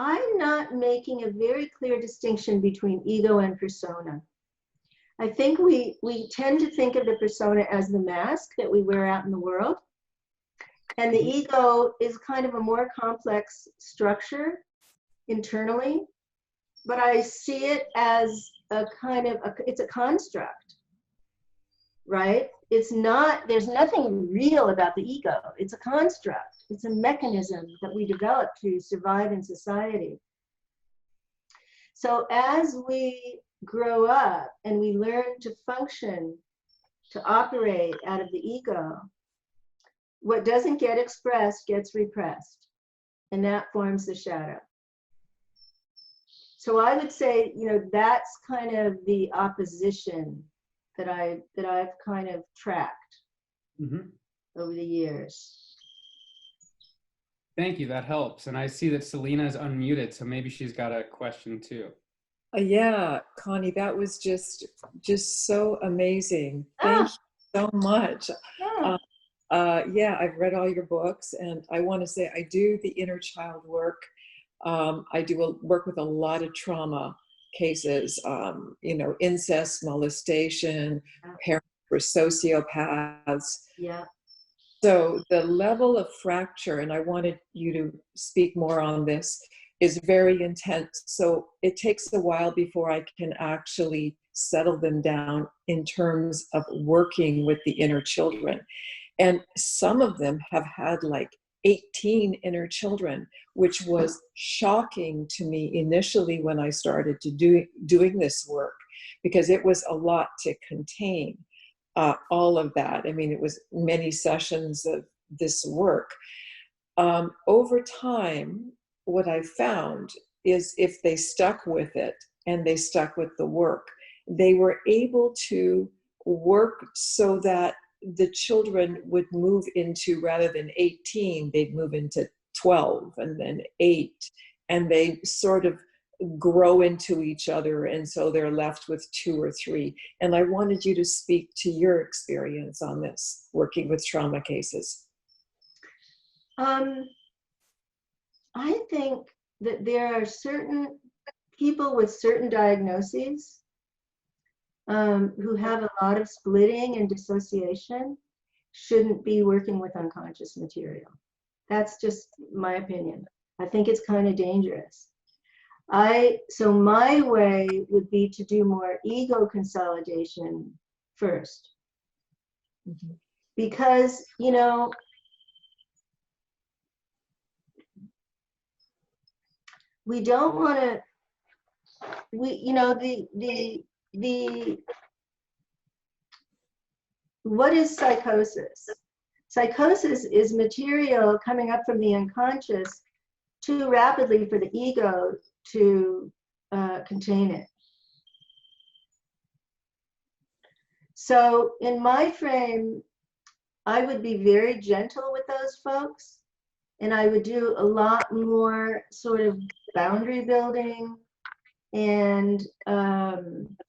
I'm not making a very clear distinction between ego and persona. I think we tend to think of the persona as the mask that we wear out in the world. And the ego is kind of a more complex structure internally, but I see it as a kind of, it's a construct, right? It's not, there's nothing real about the ego. It's a construct. It's a mechanism that we develop to survive in society. So as we grow up and we learn to function, to operate out of the ego, what doesn't get expressed gets repressed, and that forms the shadow. So I would say, that's kind of the opposition that I've kind of tracked over the years. Thank you. That helps. And I see that Selena is unmuted, so maybe she's got a question too. Yeah, Connie, that was just so amazing. Thank you so much. Yeah, I've read all your books, and I want to say I do the inner child work. I do work with a lot of trauma cases, incest, molestation, parents were sociopaths. Yeah. So the level of fracture, and I wanted you to speak more on this, is very intense. So it takes a while before I can actually settle them down in terms of working with the inner children. And some of them have had like 18 inner children, which was shocking to me initially when I started to doing this work, because it was a lot to contain. All of that. I mean, it was many sessions of this work. Over time, what I found is if they stuck with it and they stuck with the work, they were able to work so that the children would move into, rather than 18, they'd move into 12 and then 8, and they sort of grow into each other, and so they're left with 2 or 3. And I wanted you to speak to your experience on this, working with trauma cases. I think that there are certain people with certain diagnoses who have a lot of splitting and dissociation shouldn't be working with unconscious material. That's just my opinion. I think it's kind of dangerous. So my way would be to do more ego consolidation first. Because, we don't want to, what is psychosis? Psychosis is material coming up from the unconscious too rapidly for the ego to contain it. So in my frame, I would be very gentle with those folks, and I would do a lot more sort of boundary building and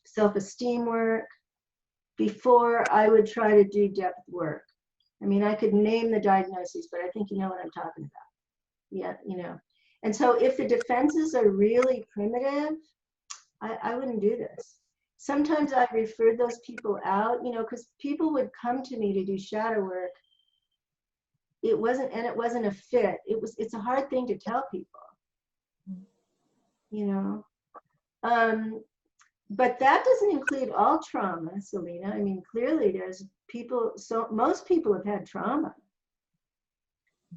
self-esteem work before I would try to do depth work. I mean, I could name the diagnoses, but I think you know what I'm talking about. Yeah, And so if the defenses are really primitive, I wouldn't do this. Sometimes I referred those people out, because people would come to me to do shadow work. It wasn't a fit. It's a hard thing to tell people. you know. But that doesn't include all trauma, Selena. I mean, clearly there's people, so most people have had trauma.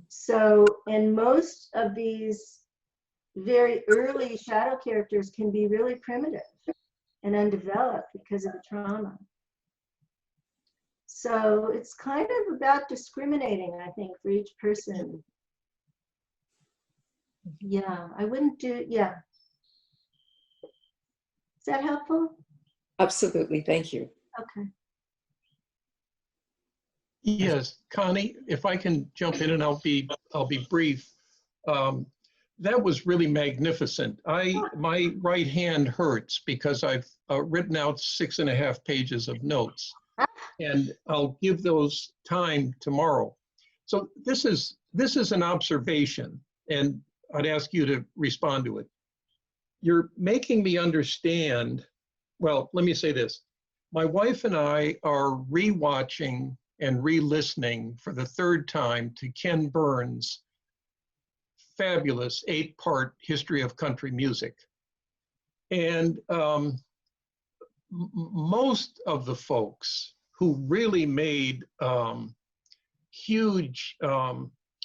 So, and most of these very early shadow characters can be really primitive and undeveloped because of the trauma. So it's kind of about discriminating, I think, for each person. Yeah, I wouldn't do, yeah. Is that helpful? Absolutely, thank you. Okay. Yes, Connie, if I can jump in, and I'll be brief. That was really magnificent. My right hand hurts because I've written out 6.5 pages of notes, and I'll give those time tomorrow. So this is an observation, and I'd ask you to respond to it. You're making me understand. Well, let me say this. My wife and I are rewatching and re-listening for the 3rd time to Ken Burns' fabulous 8-part history of country music. And most of the folks who really made huge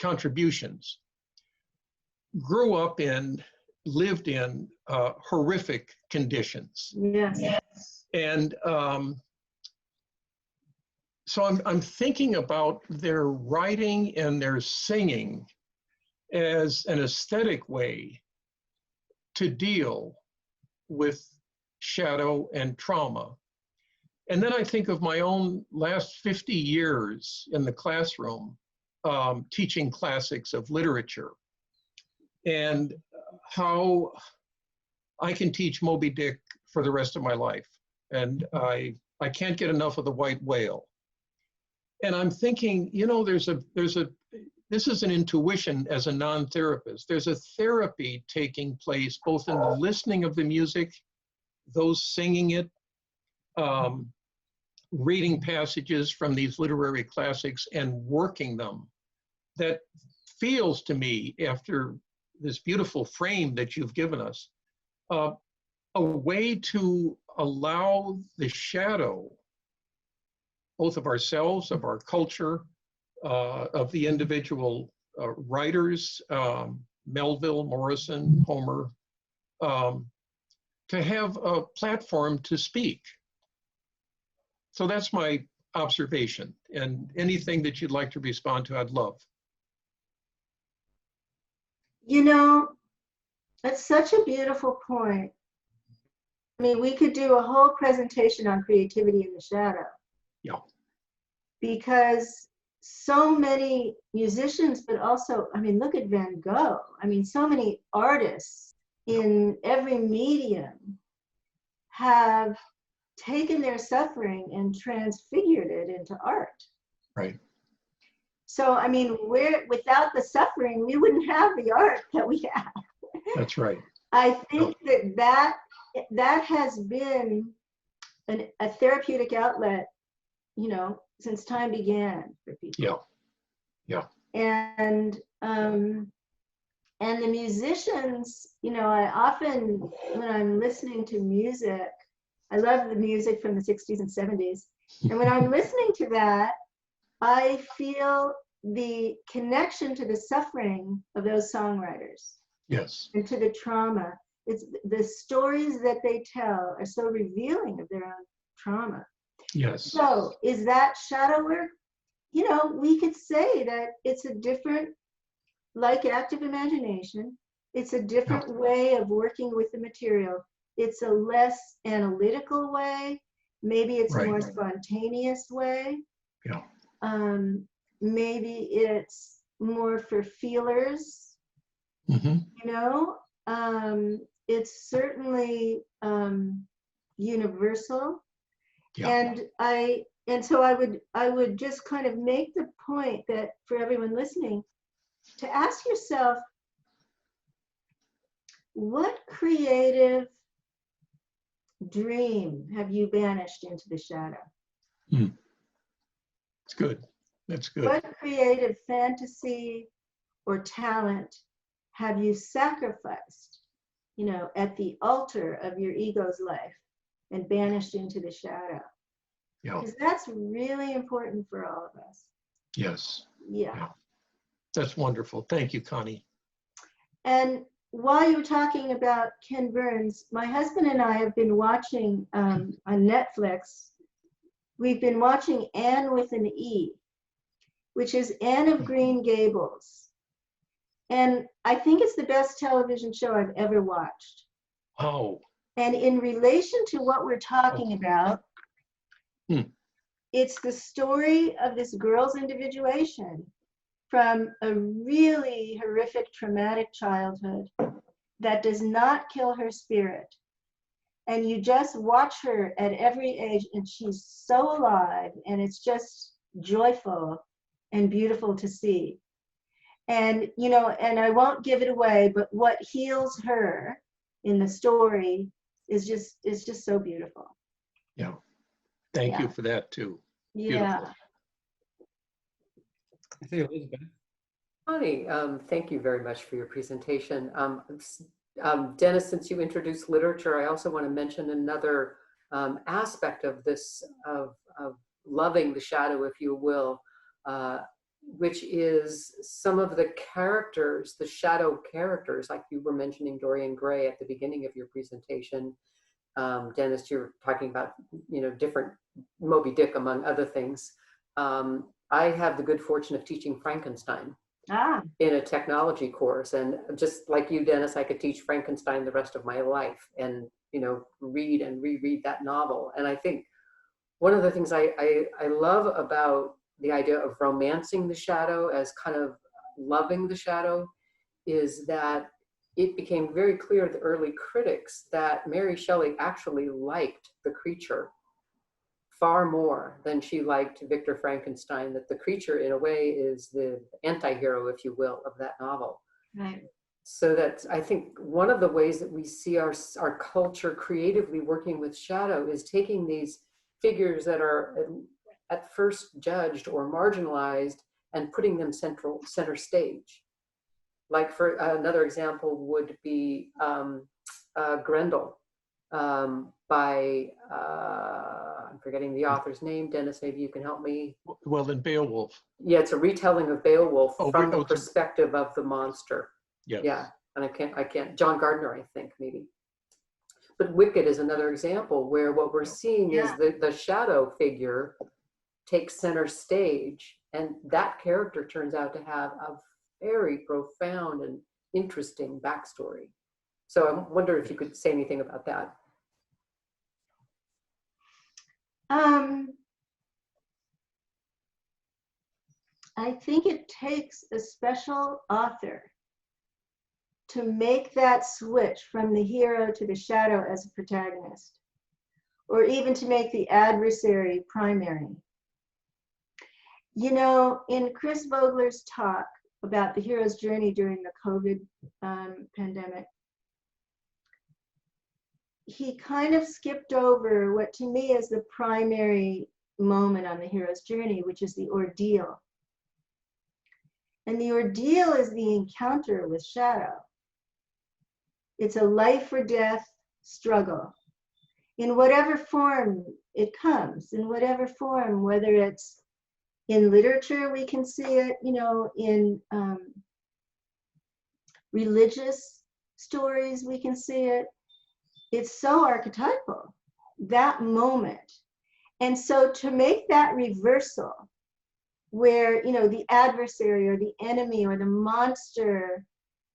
contributions grew up in, lived in horrific conditions. Yes. And so I'm thinking about their writing and their singing as an aesthetic way to deal with shadow and trauma. And then I think of my own last 50 years in the classroom, teaching classics of literature, and how I can teach Moby Dick for the rest of my life. And I can't get enough of the white whale. And I'm thinking, you know, this is an intuition as a non-therapist. There's a therapy taking place both in the listening of the music, those singing it, reading passages from these literary classics and working them, that feels to me, after this beautiful frame that you've given us, a way to allow the shadow, both of ourselves, of our culture, of the individual writers, Melville, Morrison, Homer, to have a platform to speak. So that's my observation, and anything that you'd like to respond to, I'd love. You know, that's such a beautiful point. I mean, we could do a whole presentation on creativity in the shadow. Yeah. Because so many musicians, but also, I mean, look at Van Gogh. I mean, so many artists in every medium have taken their suffering and transfigured it into art. Right. So, I mean, without the suffering, we wouldn't have the art that we have. That's right. I think that has been a therapeutic outlet, you know, since time began for people. Yeah. And the musicians, you know, I often, when I'm listening to music, I love the music from the 60s and 70s. And when I'm listening to that, I feel the connection to the suffering of those songwriters. Yes. And to the trauma. It's the stories that they tell are so revealing of their own trauma. Yes. So is that shadow work? You know, we could say that it's a different, like active imagination, it's a different way of working with the material. It's a less analytical way. Maybe it's a more spontaneous way. Yeah. Maybe it's more for feelers. Mm-hmm. You know, it's certainly universal. Yeah. And so I would just kind of make the point that for everyone listening, to ask yourself, what creative dream have you banished into the shadow? It's good. That's good. What creative fantasy or talent have you sacrificed, at the altar of your ego's life and banished into the shadow? Yeah. Because that's really important for all of us. Yes. Yeah. Yeah. That's wonderful. Thank you, Connie. And while you were talking about Ken Burns, my husband and I have been watching on Netflix, we've been watching Anne with an E, which is Anne of Green Gables. And I think it's the best television show I've ever watched. Oh. And in relation to what we're talking about, it's the story of this girl's individuation from a really horrific, traumatic childhood that does not kill her spirit. And you just watch her at every age, and she's so alive, and it's just joyful and beautiful to see. And, and I won't give it away, but what heals her in the story is just so beautiful. Yeah. Thank you for that too. Yeah. I think Elizabeth. Connie, thank you very much for your presentation. Dennis, since you introduced literature, I also want to mention another aspect of this, of loving the shadow, if you will, which is some of the characters, the shadow characters, like you were mentioning Dorian Gray at the beginning of your presentation. Dennis, you're talking about, different Moby Dick, among other things. I have the good fortune of teaching Frankenstein in a technology course. And just like you, Dennis, I could teach Frankenstein the rest of my life and, read and reread that novel. And I think one of the things I love about the idea of romancing the shadow as kind of loving the shadow is that it became very clear to the early critics that Mary Shelley actually liked the creature far more than she liked Victor Frankenstein, that the creature in a way is the anti-hero, if you will, of that novel. Right. So that's, I think, one of the ways that we see our culture creatively working with shadow is taking these figures that are at first judged or marginalized and putting them center stage. Like for another example would be Grendel by, I'm forgetting the author's name. Dennis, maybe you can help me. Well, then Beowulf. Yeah, it's a retelling of Beowulf from the it's perspective of the monster. Yes. Yeah, and I can't, John Gardner, I think, maybe. But Wicked is another example where what we're seeing is the shadow figure takes center stage, and that character turns out to have a very profound and interesting backstory. So I wonder if you could say anything about that. I think it takes a special author to make that switch from the hero to the shadow as a protagonist, or even to make the adversary primary. In Chris Vogler's talk about the hero's journey during the COVID pandemic, he kind of skipped over what to me is the primary moment on the hero's journey, which is the ordeal. And the ordeal is the encounter with shadow. It's a life or death struggle. In whatever form it comes, in whatever form, whether it's in literature, we can see it, in religious stories, we can see it. It's so archetypal, that moment. And so to make that reversal where, the adversary or the enemy or the monster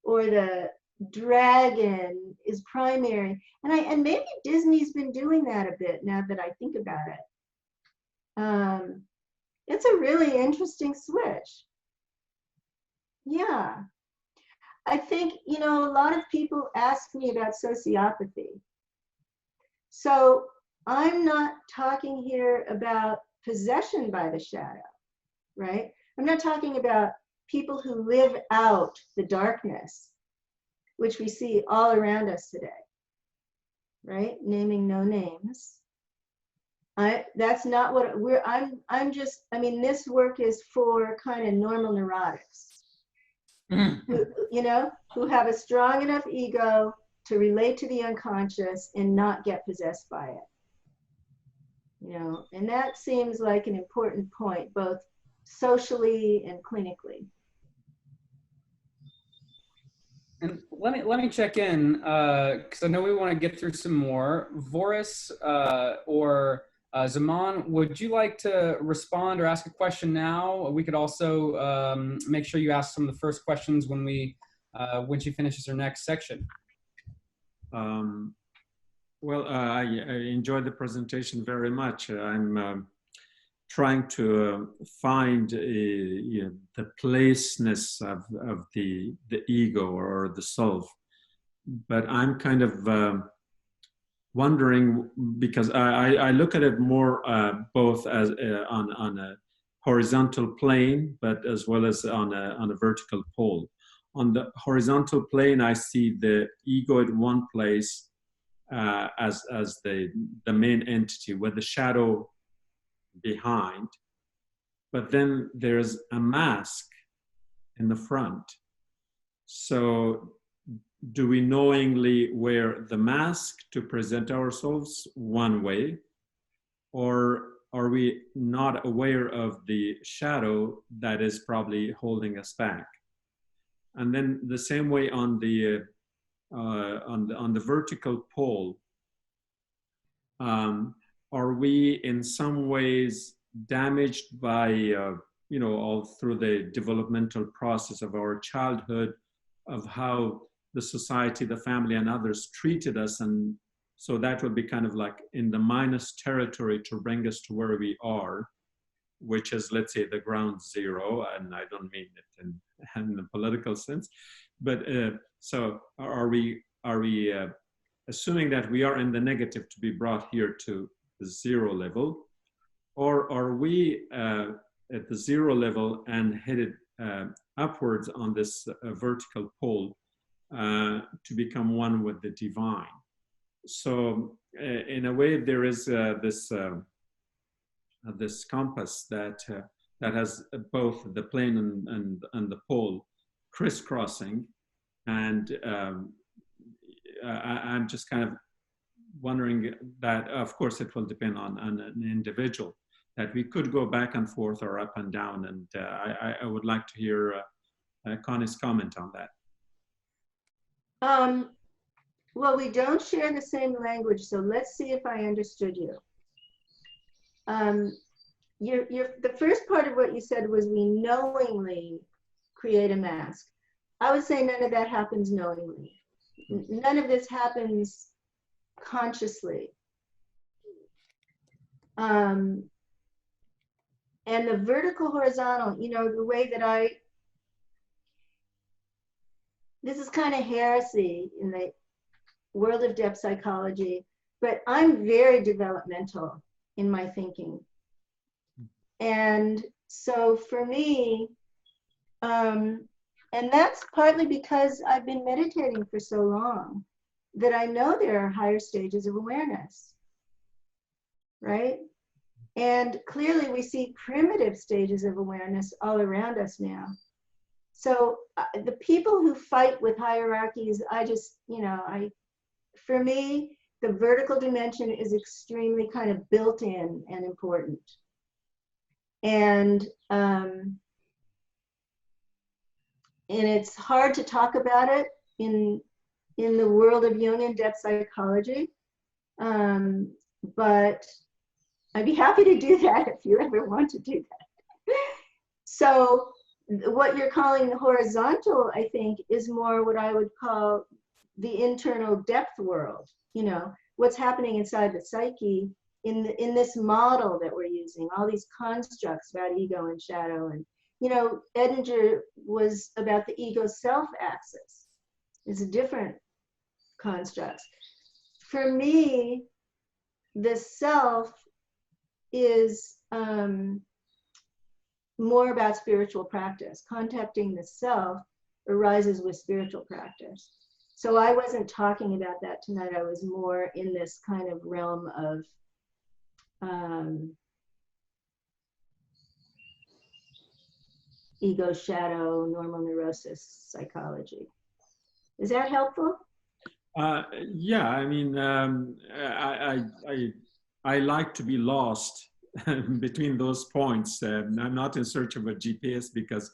or the dragon is primary, and maybe Disney's been doing that a bit now that I think about it. It's a really interesting switch. Yeah. I think, a lot of people ask me about sociopathy. So I'm not talking here about possession by the shadow, right? I'm not talking about people who live out the darkness, which we see all around us today, right? Naming no names. That's not what this work is for kind of normal neurotics. who have a strong enough ego to relate to the unconscious and not get possessed by it. And that seems like an important point, both socially and clinically. And let me check in, because I know we want to get through some more. Voris or Zaman, would you like to respond or ask a question now? We could also make sure you ask some of the first questions when she finishes her next section. Well, I enjoyed the presentation very much. I'm trying to find the placeness of the ego or the self, but I'm kind of wondering, because I look at it more both as on a horizontal plane, but as well as on a vertical pole. On the horizontal plane, I see the ego at one place as the main entity with the shadow behind, but then there's a mask in the front. So do we knowingly wear the mask to present ourselves one way, or are we not aware of the shadow that is probably holding us back? And then the same way on the vertical pole, are we in some ways damaged by, all through the developmental process of our childhood, of how the society, the family, and others treated us? And so that would be kind of like in the minus territory to bring us to where we are, which is, let's say, the ground zero. And I don't mean it in the political sense, but so are we assuming that we are in the negative to be brought here to the zero level, or are we at the zero level and headed upwards on this vertical pole to become one with the divine? So in a way, there is this compass that has both the plane and the pole crisscrossing, and I'm just kind of wondering that, of course, it will depend on an individual, that we could go back and forth or up and down. And I would like to hear Connie's comment on that. Well, we don't share the same language, so let's see if I understood you. The first part of what you said was we knowingly create a mask. I would say none of that happens knowingly. None of this happens consciously. And the vertical horizontal, the way that this is kind of heresy in the world of depth psychology, but I'm very developmental in my thinking. And so for me, and that's partly because I've been meditating for so long that I know there are higher stages of awareness, right? And clearly we see primitive stages of awareness all around us now. So the people who fight with hierarchies, for me, the vertical dimension is extremely kind of built in and important. And it's hard to talk about it in the world of Jungian depth psychology, but I'd be happy to do that if you ever want to do that. So what you're calling the horizontal, I think, is more what I would call the internal depth world. What's happening inside the psyche in this model that we're using, all these constructs about ego and shadow. And Edinger was about the ego self axis. It's a different construct. For me, the self is more about spiritual practice. Contacting the self arises with spiritual practice. So I wasn't talking about that tonight. I was more in this kind of realm of ego shadow, normal neurosis psychology. Is that helpful? Yeah, I mean, I like to be lost between those points. I'm not in search of a GPS because,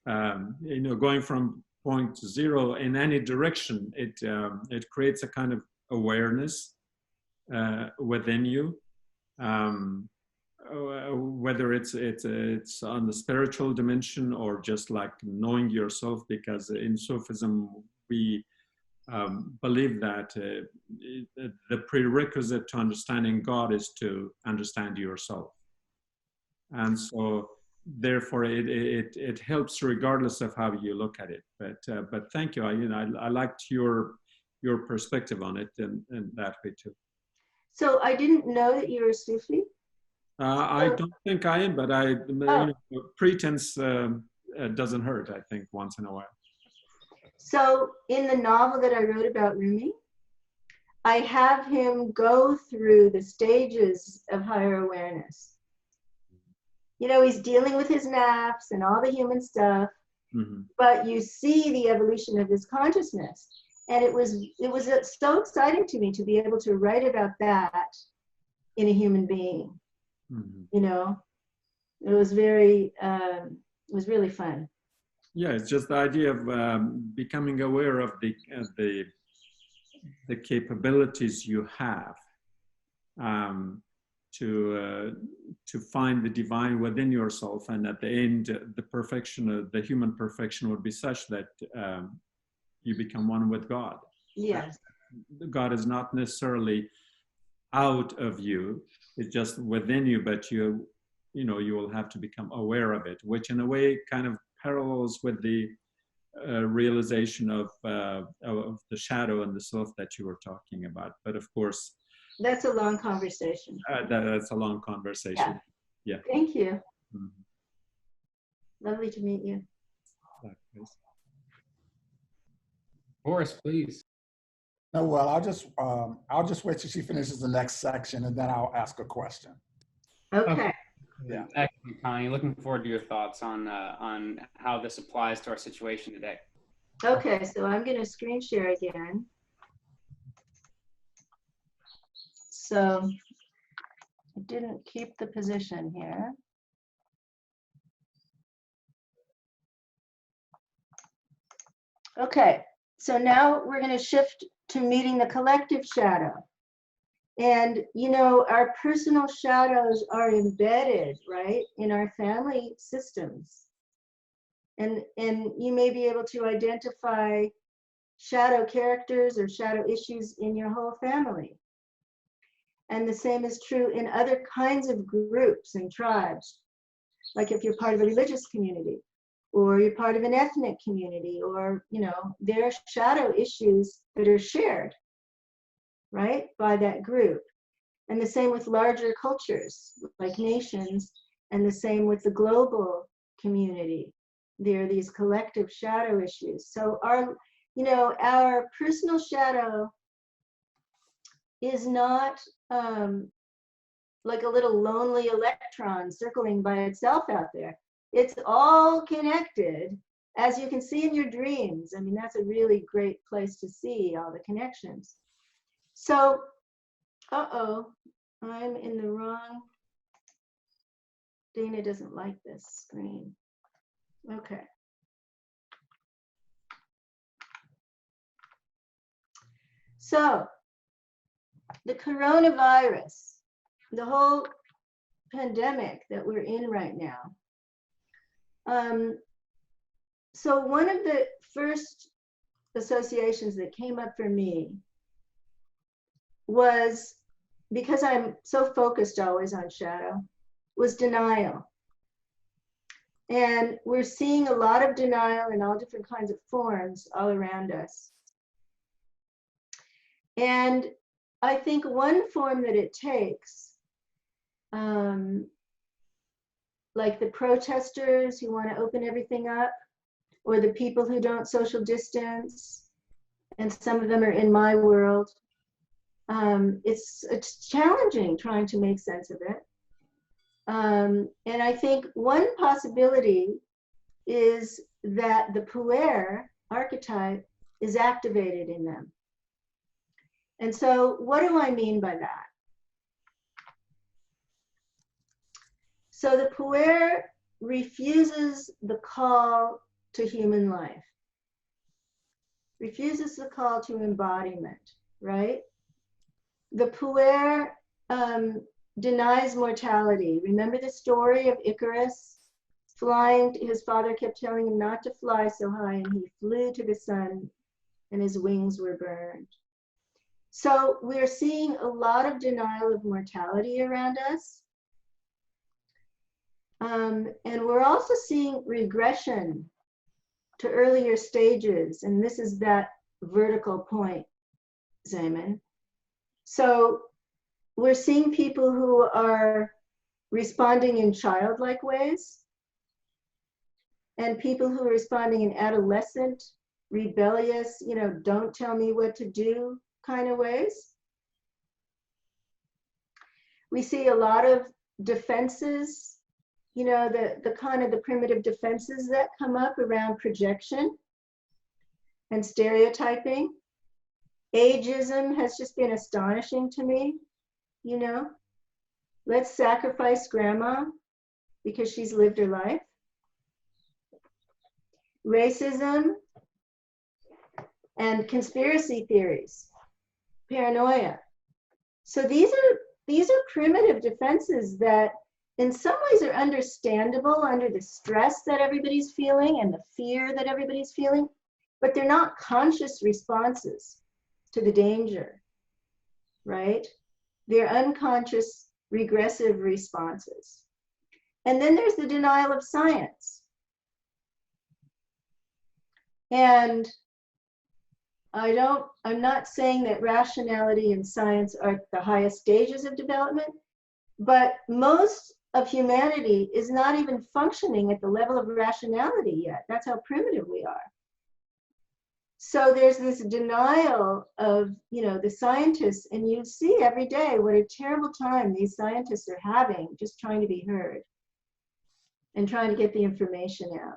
you know, going from point to zero in any direction, it creates a kind of awareness within you. Whether it's on the spiritual dimension or just like knowing yourself, because in Sufism we believe that the prerequisite to understanding God is to understand yourself, and so therefore it helps regardless of how you look at it. But thank you. I liked your perspective on it in that way too. So I didn't know that you were Sufi. I don't think I am, but you know, pretense doesn't hurt, I think, once in a while. So in the novel that I wrote about Rumi, I have him go through the stages of higher awareness. You know, he's dealing with his naps and all the human stuff, but you see the evolution of his consciousness. And it was so exciting to me to be able to write about that in a human being. You know, it was really fun. Yeah, it's just the idea of becoming aware of the capabilities you have to find the divine within yourself, and at the end, the perfection, the human perfection, would be such that you become one with God. Yes. God is not necessarily out of you; it's just within you. But you know, you will have to become aware of it, which in a way kind of parallels with the realization of the shadow and the self that you were talking about. But of course, that's a long conversation. That's a long conversation. Yeah. Thank you. Lovely to meet you. Boris, please. No, well, I'll just wait till she finishes the next section, and then I'll ask a question. Okay. Yeah. Excellent, Connie. Looking forward to your thoughts on how this applies to our situation today. Okay, so I'm going to screen share again. So I didn't keep the position here. Okay, so now we're going to shift to meeting the collective shadow. And, you know, our personal shadows are embedded, right, in our family systems. And you may be able to identify shadow characters or shadow issues in your whole family. And the same is true in other kinds of groups and tribes, like if you're part of a religious community, or you're part of an ethnic community, or, you know, there are shadow issues that are shared, right, by that group. And the same with larger cultures, like nations, and the same with the global community. There are these collective shadow issues. So our personal shadow is not like a little lonely electron circling by itself out there. It's all connected, as you can see in your dreams. I mean, that's a really great place to see all the connections. So, I'm in the wrong. Dana doesn't like this screen. Okay. So, the coronavirus, the whole pandemic that we're in right now. So one of the first associations that came up for me was, because I'm so focused always on shadow, was denial. And we're seeing a lot of denial in all different kinds of forms all around us. And I think one form that it takes, like the protesters who want to open everything up, or the people who don't social distance, and some of them are in my world. It's challenging trying to make sense of it. And I think one possibility is that the puer archetype is activated in them. And so what do I mean by that? So the puer refuses the call to human life, refuses the call to embodiment, right? The puer denies mortality. Remember the story of Icarus flying? His father kept telling him not to fly so high, and he flew to the sun and his wings were burned. So we're seeing a lot of denial of mortality around us. And we're also seeing regression to earlier stages. And this is that vertical point, Zeman. So we're seeing people who are responding in childlike ways, and people who are responding in adolescent, rebellious, you know, don't tell me what to do kind of ways. We see a lot of defenses, you know, the kind of the primitive defenses that come up around projection and stereotyping. Ageism has just been astonishing to me, you know. Let's sacrifice grandma because she's lived her life. Racism and conspiracy theories, paranoia. So these are primitive defenses that in some ways are understandable under the stress that everybody's feeling and the fear that everybody's feeling, but they're not conscious responses to the danger, right? They're unconscious, regressive responses. And then there's the denial of science. And I'm not saying that rationality and science are the highest stages of development, but most of humanity is not even functioning at the level of rationality yet. That's how primitive we are. So there's this denial of, you know, the scientists, and you see every day what a terrible time these scientists are having just trying to be heard and trying to get the information out.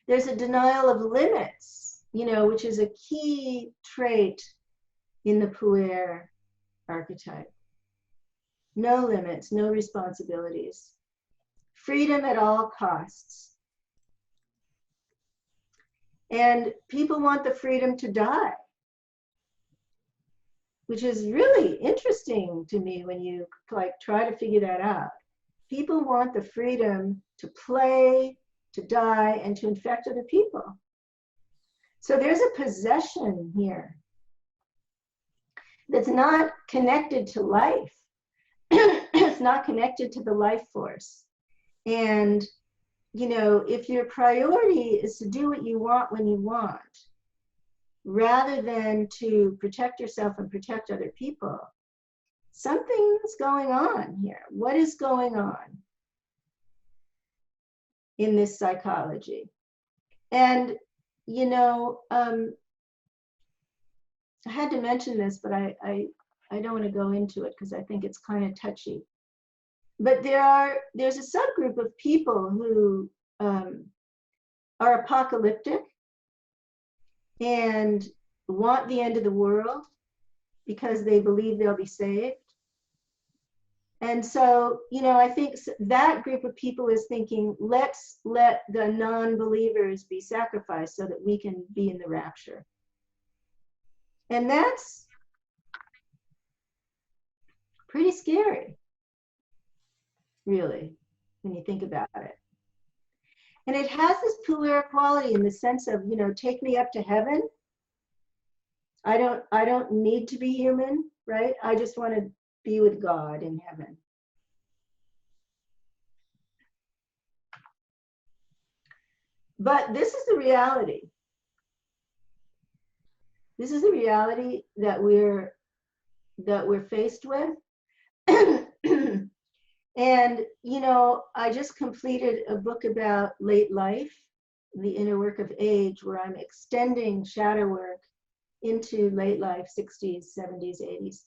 There's a denial of limits, you know, which is a key trait in the puer archetype. No limits, no responsibilities. Freedom at all costs. And people want the freedom to die, which is really interesting to me when you like try to figure that out. People want the freedom to play, to die, and to infect other people. So there's a possession here that's not connected to life. It's not connected to the life force. And, you know, if your priority is to do what you want when you want, rather than to protect yourself and protect other people, something's going on here. What is going on in this psychology? And, you know, I had to mention this, but I don't want to go into it because I think it's kind of touchy. But there's a subgroup of people who are apocalyptic and want the end of the world because they believe they'll be saved. And so, you know, I think that group of people is thinking, let's let the non-believers be sacrificed so that we can be in the rapture. And that's pretty scary, really, when you think about it. And it has this puer quality in the sense of, you know, take me up to heaven. I don't need to be human, right? I just want to be with God in heaven. But this is the reality. This is the reality that we're faced with. And, you know, I just completed a book about late life, the inner work of age, where I'm extending shadow work into late life, 60s, 70s, 80s.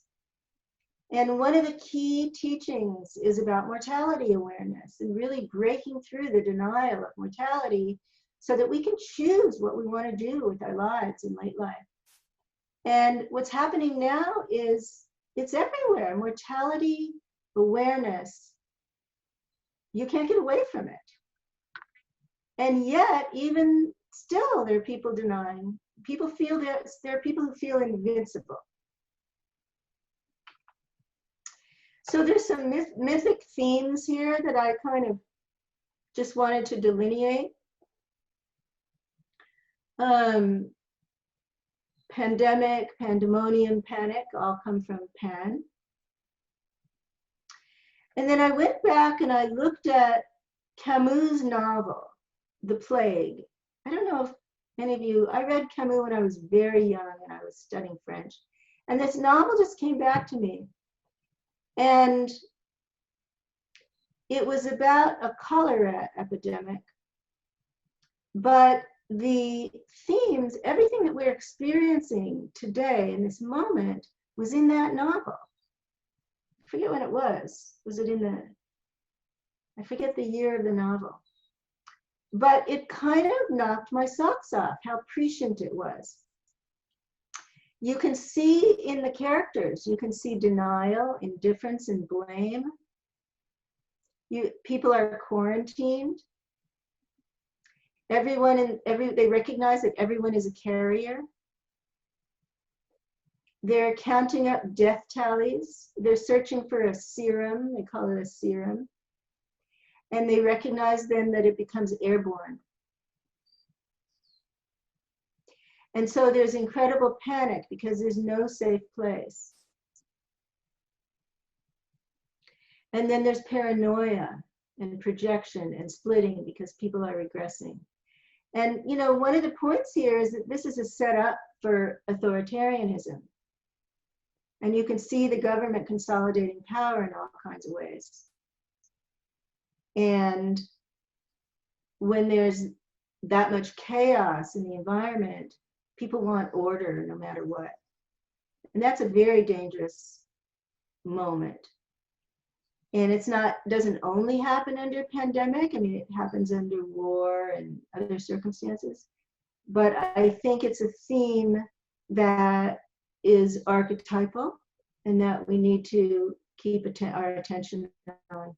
And one of the key teachings is about mortality awareness and really breaking through the denial of mortality so that we can choose what we want to do with our lives in late life. And what's happening now is it's everywhere. Mortality awareness, you can't get away from it. And yet, even still, there are people denying. People feel that there are people who feel invincible. So there's some mythic themes here that I kind of just wanted to delineate. Pandemic, pandemonium, panic all come from pan. And then I went back and I looked at Camus' novel, The Plague. I don't know if any of you, I read Camus when I was very young and I was studying French. And this novel just came back to me. And it was about a cholera epidemic. But the themes, everything that we're experiencing today in this moment was in that novel. I forget when it was. Was it in the, I forget the year of the novel. But it kind of knocked my socks off, how prescient it was. You can see in the characters, you can see denial, indifference, and blame. People are quarantined. They recognize that everyone is a carrier. They're counting up death tallies. They're searching for a serum. They call it a serum. And they recognize then that it becomes airborne. And so there's incredible panic because there's no safe place. And then there's paranoia and projection and splitting because people are regressing. And you know, one of the points here is that this is a setup for authoritarianism. And you can see the government consolidating power in all kinds of ways. And when there's that much chaos in the environment, people want order no matter what. And that's a very dangerous moment. And it's not, doesn't only happen under pandemic. I mean, it happens under war and other circumstances. But I think it's a theme that is archetypal and that we need to keep our attention on.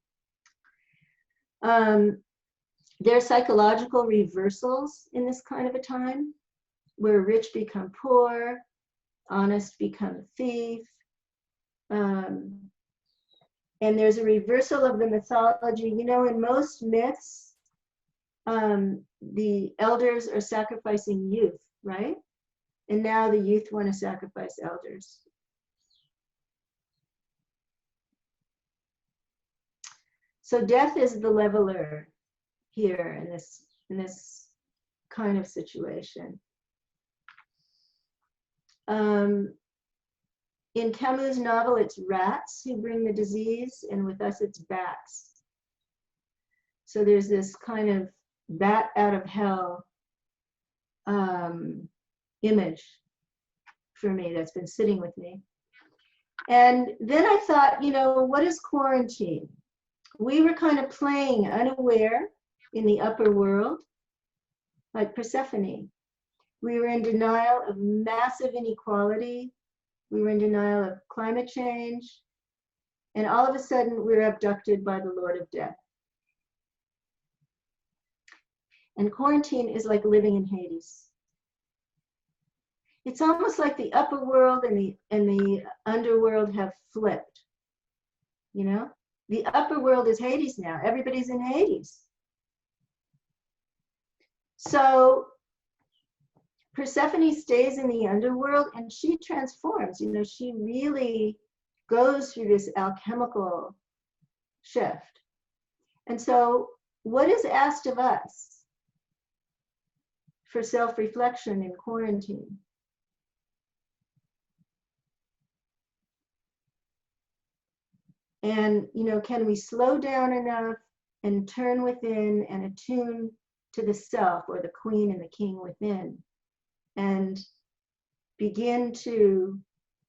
There are psychological reversals in this kind of a time where rich become poor, honest become thief. And there's a reversal of the mythology. You know, in most myths, the elders are sacrificing youth, right? And now the youth want to sacrifice elders. So death is the leveler here in this kind of situation. In Camus' novel, it's rats who bring the disease, and with us, it's bats. So there's this kind of bat out of hell image for me that's been sitting with me. And then I thought, you know, what is quarantine? We were kind of playing unaware in the upper world, like Persephone. We were in denial of massive inequality. We were in denial of climate change. And all of a sudden, we were abducted by the Lord of Death. And quarantine is like living in Hades. It's almost like the upper world and the underworld have flipped. You know? The upper world is Hades now. Everybody's in Hades. So Persephone stays in the underworld and she transforms. You know, she really goes through this alchemical shift. And so what is asked of us for self-reflection in quarantine? And, you know, can we slow down enough and turn within and attune to the self, or the queen and the king within, and begin to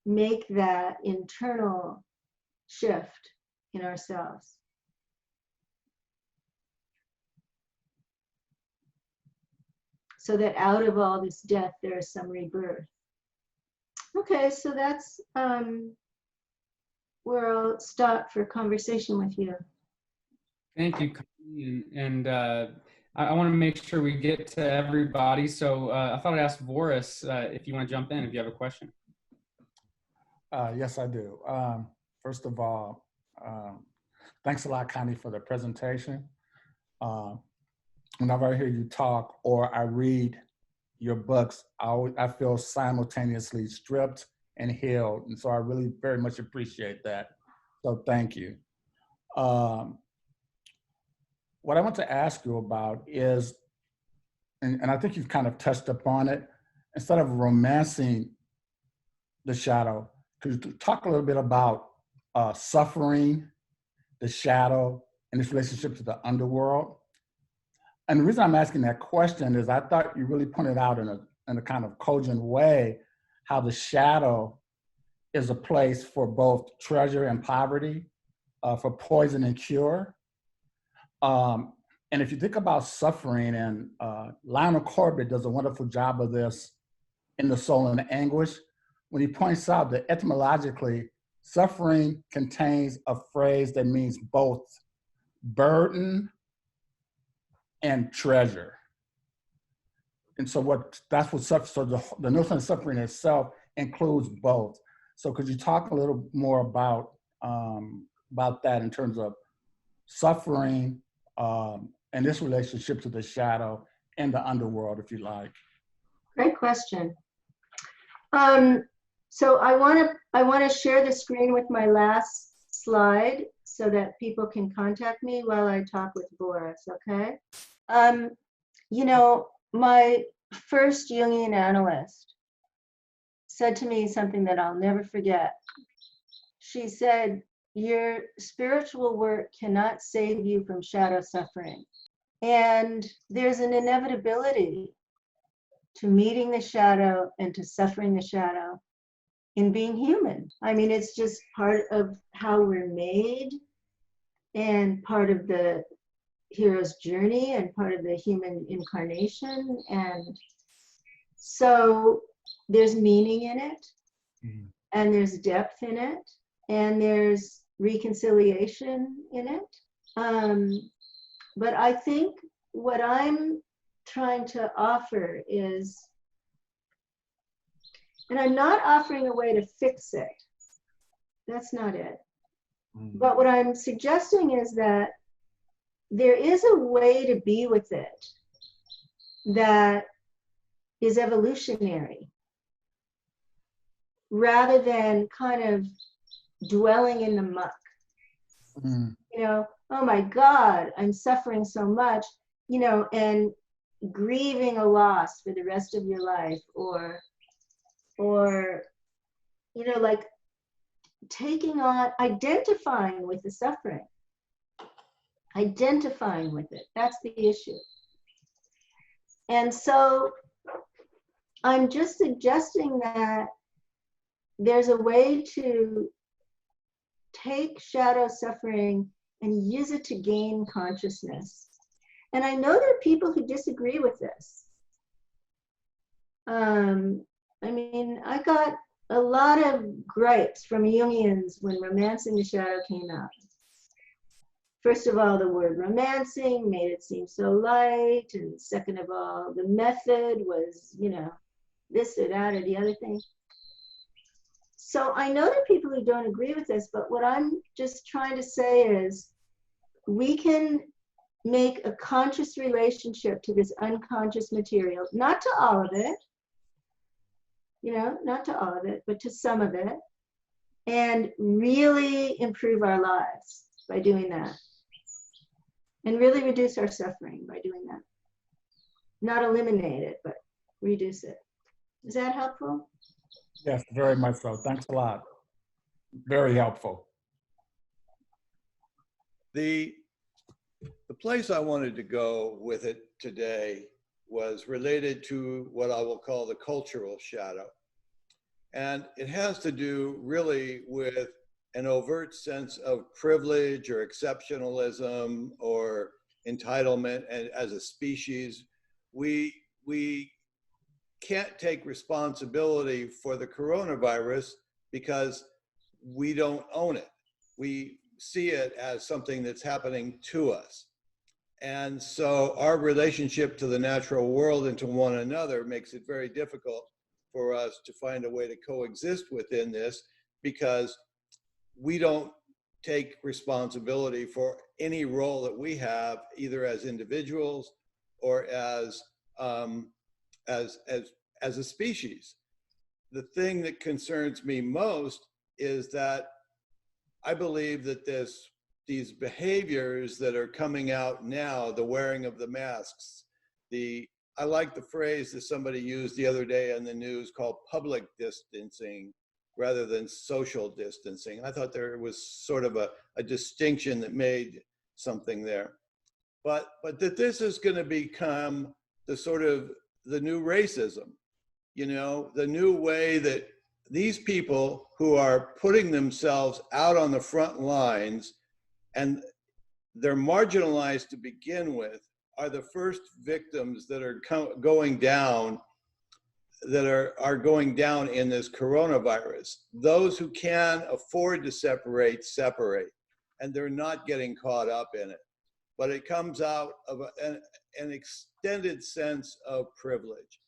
make that internal shift in ourselves. So that out of all this death, there is some rebirth. Okay, so that's where I'll stop for conversation with you. Thank you, Connie. And I want to make sure we get to everybody. So I thought I'd ask Boris if you want to jump in, if you have a question. Yes, I do. First of all, thanks a lot, Connie, for the presentation. Whenever I hear you talk or I read your books, I feel simultaneously stripped and healed. And so I really very much appreciate that. So thank you. What I want to ask you about is, and I think you've kind of touched upon it, instead of romancing the shadow, could you talk a little bit about suffering, the shadow, and its relationship to the underworld? And the reason I'm asking that question is I thought you really pointed out in a kind of cogent way how the shadow is a place for both treasure and poverty, for poison and cure. And if you think about suffering, and Lionel Corbett does a wonderful job of this in The Soul and Anguish, when he points out that etymologically, suffering contains a phrase that means both burden and treasure. And so that's what suffering, so the notion of suffering itself includes both. So could you talk a little more about that in terms of suffering and this relationship to the shadow and the underworld, if you like? Great question. So I want to share the screen with my last slide so that people can contact me while I talk with Boris, okay? You know, my first Jungian analyst said to me something that I'll never forget. She said, your spiritual work cannot save you from shadow suffering. And there's an inevitability to meeting the shadow and to suffering the shadow in being human. I mean, it's just part of how we're made and part of the hero's journey and part of the human incarnation. And so there's meaning in it, and there's depth in it, and there's reconciliation in it. But I think what I'm trying to offer is, and I'm not offering a way to fix it. That's not it. But what I'm suggesting is that there is a way to be with it that is evolutionary, rather than kind of dwelling in the muck. You know, oh my God, I'm suffering so much, you know, and grieving a loss for the rest of your life, or you know, like taking on, identifying with the suffering, identifying with it. That's the issue. And so I'm just suggesting that there's a way to take shadow suffering and use it to gain consciousness. And I know there are people who disagree with this. I mean, I got a lot of gripes from Jungians when Romancing the Shadow came out. First of all, the word romancing made it seem so light. And second of all, the method was, you know, this or that or the other thing. So I know there are people who don't agree with this, but what I'm just trying to say is we can make a conscious relationship to this unconscious material, not to all of it, you know, not to all of it, but to some of it, and really improve our lives by doing that. And really reduce our suffering by doing that. Not eliminate it, but reduce it. Is that helpful? Yes, very much so. Thanks a lot. Very helpful. The place I wanted to go with it today was related to what I will call the cultural shadow. And it has to do really with an overt sense of privilege or exceptionalism or entitlement and as a species. We can't take responsibility for the coronavirus because we don't own it. We see it as something that's happening to us. And so our relationship to the natural world and to one another makes it very difficult for us to find a way to coexist within this, because we don't take responsibility for any role that we have, either as individuals or as a species. The thing that concerns me most is that I believe that these behaviors that are coming out now, the wearing of the masks, I like the phrase that somebody used the other day in the news called public distancing rather than social distancing. I thought there was sort of a distinction that made something there. But that this is going to become the new racism, the new way that these people who are putting themselves out on the front lines, and they're marginalized to begin with, are the first victims that are going down, that are going down in this coronavirus. Those who can afford to separate, and they're not getting caught up in it. But it comes out of an extended sense of privilege.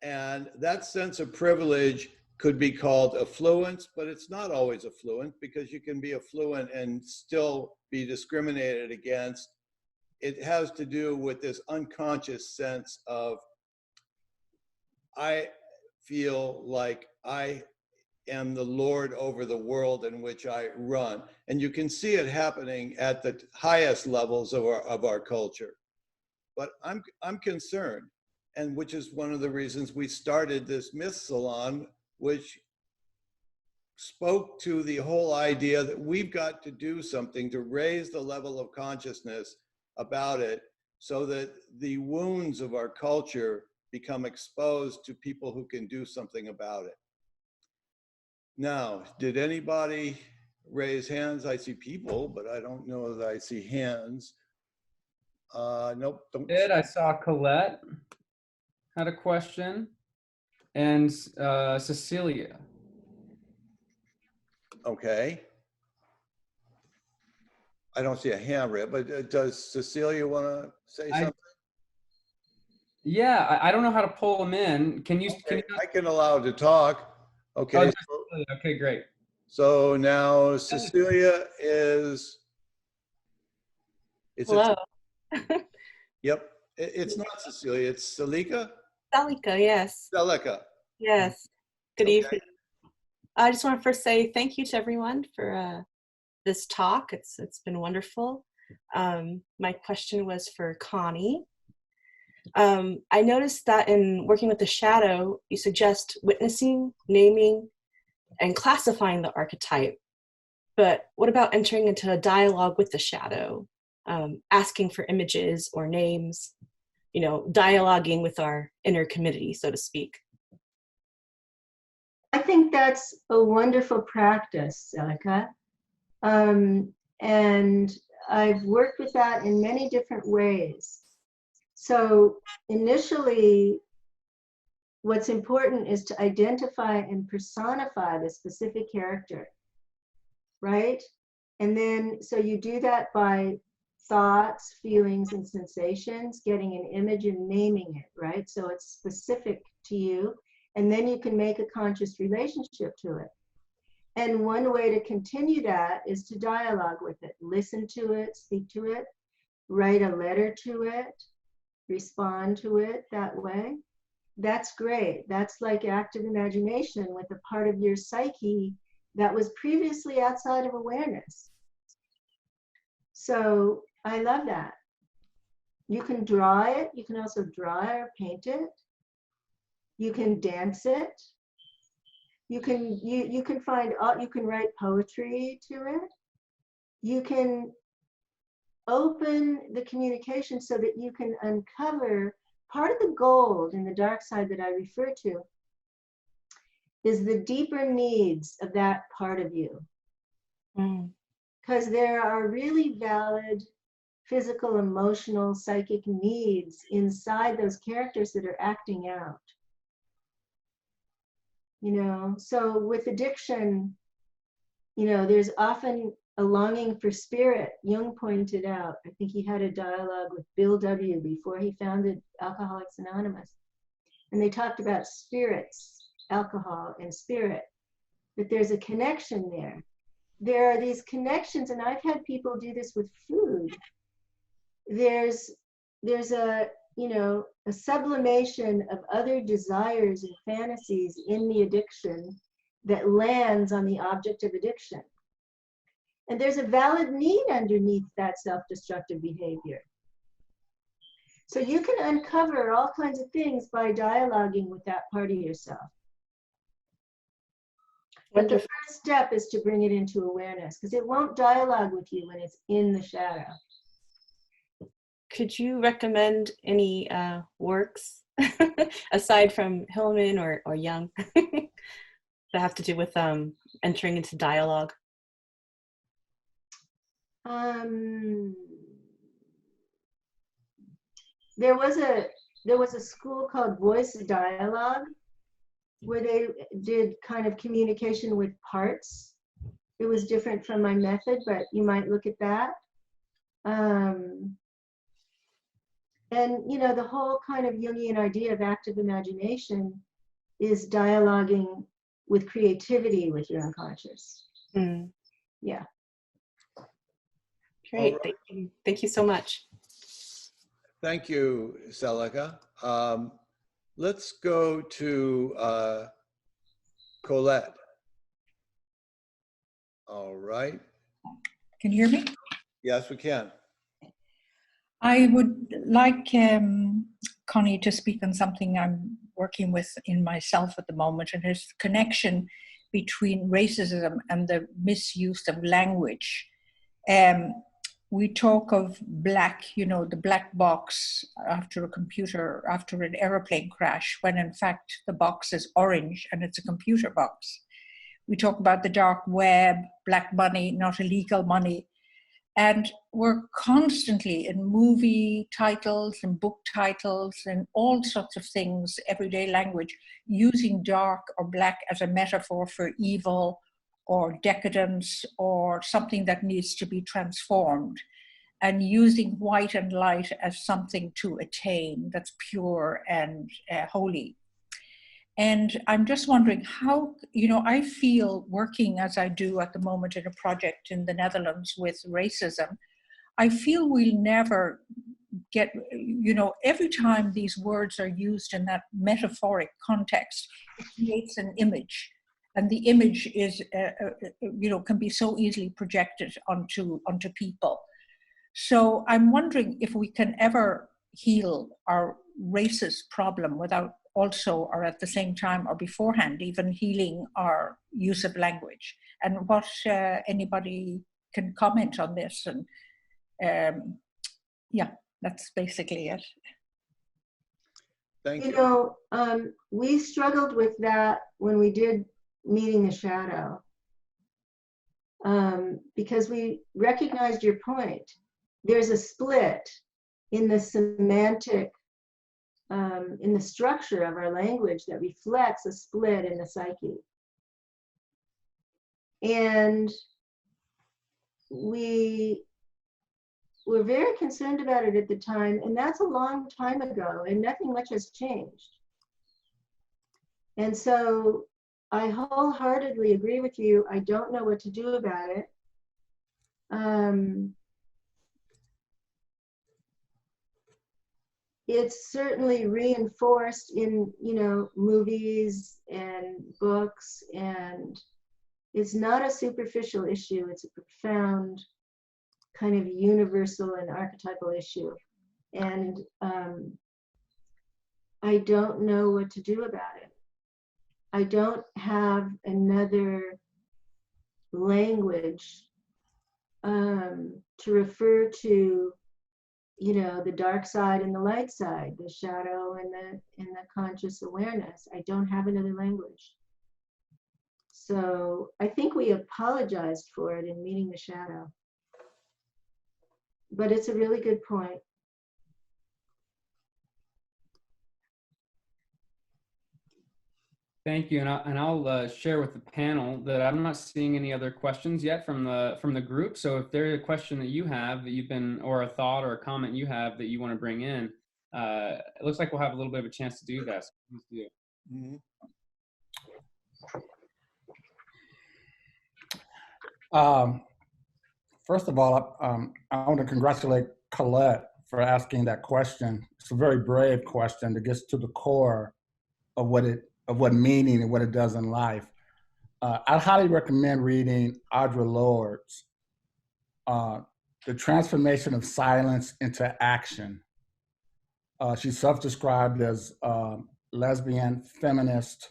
And that sense of privilege could be called affluence, but it's not always affluent, because you can be affluent and still be discriminated against. It has to do with this unconscious sense of, I feel like I am the Lord over the world in which I run. And you can see it happening at the highest levels of our culture. But I'm concerned, and which is one of the reasons we started this Myth Salon, which spoke to the whole idea that we've got to do something to raise the level of consciousness about it, so that the wounds of our culture become exposed to people who can do something about it. Now, did anybody raise hands? I see people, but I don't know that I see hands. Nope. I saw Colette had a question, and Cecilia. Okay. I don't see a hand raised, but does Cecilia want to say something? Yeah, I don't know how to pull them in. Can you? Okay, I can allow to talk. Okay. Oh, okay, great. So now Cecilia is. Hello. Yep. It's not Cecilia. It's Salika. Salika, yes. Salika. Yes. Good evening. I just want to first say thank you to everyone for this talk. It's been wonderful. My question was for Connie. I noticed that in working with the shadow, you suggest witnessing, naming, and classifying the archetype. But what about entering into a dialogue with the shadow, asking for images or names, dialoguing with our inner community, so to speak? I think that's a wonderful practice, Selika. And I've worked with that in many different ways. So initially, what's important is to identify and personify the specific character, right? And then, so you do that by thoughts, feelings, and sensations, getting an image and naming it, right? So it's specific to you. And then you can make a conscious relationship to it. And one way to continue that is to dialogue with it, listen to it, speak to it, write a letter to it, respond to it that way. That's great. That's like active imagination with a part of your psyche that was previously outside of awareness. So I love that. You can draw it. You can also draw or paint it. You can dance it. You can find, you can write poetry to it. You can open the communication so that you can uncover part of the gold in the dark side that I refer to is the deeper needs of that part of you. Mm. Because there are really valid physical, emotional, psychic needs inside those characters that are acting out. You know, so with addiction, you know, there's often a longing for spirit. Jung pointed out, I think he had a dialogue with Bill W. before he founded Alcoholics Anonymous. And they talked about spirits, alcohol and spirit, that there's a connection there. There are these connections, and I've had people do this with food. There's a, you know, a sublimation of other desires and fantasies in the addiction that lands on the object of addiction. And there's a valid need underneath that self-destructive behavior. So you can uncover all kinds of things by dialoguing with that part of yourself. But the first step is to bring it into awareness, because it won't dialogue with you when it's in the shadow. Could you recommend any works aside from Hillman or Jung that have to do with entering into dialogue? There was a school called Voice Dialogue, where they did kind of communication with parts. It was different from my method, but you might look at that. And you know, the whole kind of Jungian idea of active imagination is dialoguing with creativity with your unconscious. Mm. Yeah. Great, All right. thank you. Thank you so much. Thank you, Selika. Let's go to Colette. All right. Can you hear me? Yes, we can. I would like Connie to speak on something I'm working with in myself at the moment, and it's the connection between racism and the misuse of language. We talk of black, you know, the black box after an airplane crash, when in fact the box is orange and it's a computer box. We talk about the dark web, black money, not illegal money. And we're constantly in movie titles and book titles and all sorts of things, everyday language, using dark or black as a metaphor for evil or decadence or something that needs to be transformed, and using white and light as something to attain that's pure and holy. And I'm just wondering how, you know, I feel working as I do at the moment in a project in the Netherlands with racism, I feel we'll never get, you know, every time these words are used in that metaphoric context, it creates an image. And the image is, you know, can be so easily projected onto people. So I'm wondering if we can ever heal our racist problem without also, or at the same time, or beforehand, even healing our use of language. And what anybody can comment on this. And yeah, that's basically it. Thank you. You know, we struggled with that when we did Meeting the Shadow, because we recognized your point. There's a split in the semantic, in the structure of our language that reflects a split in the psyche. And we were very concerned about it at the time, and that's a long time ago, and nothing much has changed. And so I wholeheartedly agree with you. I don't know what to do about it. It's certainly reinforced in, you know, movies and books, and it's not a superficial issue. It's a profound kind of universal and archetypal issue. And I don't know what to do about it. I don't have another language to refer to, you know, the dark side and the light side, the shadow and the conscious awareness. I don't have another language. So I think we apologized for it in Meeting the Shadow. But it's a really good point. Thank you, and I'll share with the panel that I'm not seeing any other questions yet from the group. So if there's a question that you have that you've been, or a thought or a comment you have that you want to bring in, it looks like we'll have a little bit of a chance to do that. So please do. First of all, I want to congratulate Colette for asking that question. It's a very brave question that gets to the core of what meaning and what it does in life. I highly recommend reading Audre Lorde's The Transformation of Silence into Action. She's self-described as lesbian, feminist,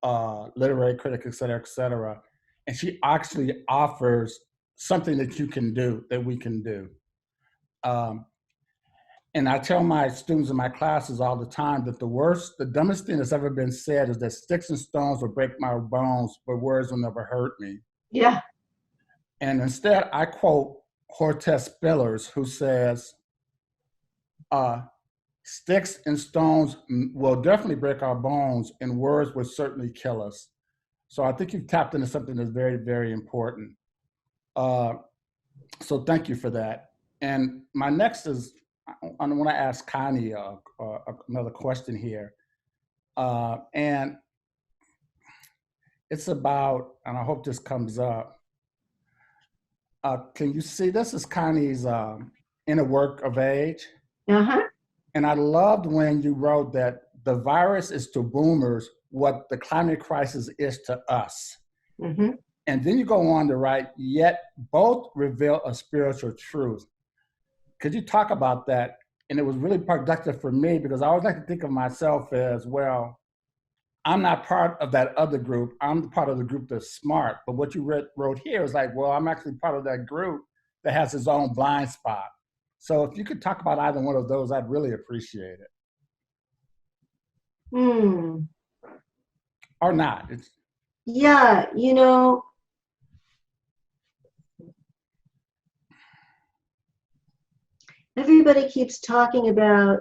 literary critic, et cetera, and she actually offers something that you can do, that we can do. And I tell my students in my classes all the time that the dumbest thing that's ever been said is that sticks and stones will break my bones, but words will never hurt me. Yeah. And instead, I quote Hortense Spillers, who says, sticks and stones will definitely break our bones, and words will certainly kill us. So I think you've tapped into something that's very, very important. So thank you for that. And my next is, I want to ask Connie another question here. And it's about, and I hope this comes up. Can you see, this is Connie's Inner Work of Age. Uh-huh. And I loved when you wrote that the virus is to boomers what the climate crisis is to us. Mm-hmm. And then you go on to write, yet both reveal a spiritual truth. Could you talk about that? And it was really productive for me because I always like to think of myself as, well, I'm not part of that other group. I'm part of the group that's smart. But what you wrote here is like, well, I'm actually part of that group that has its own blind spot. So if you could talk about either one of those, I'd really appreciate it. Or not. Yeah, you know, everybody keeps talking about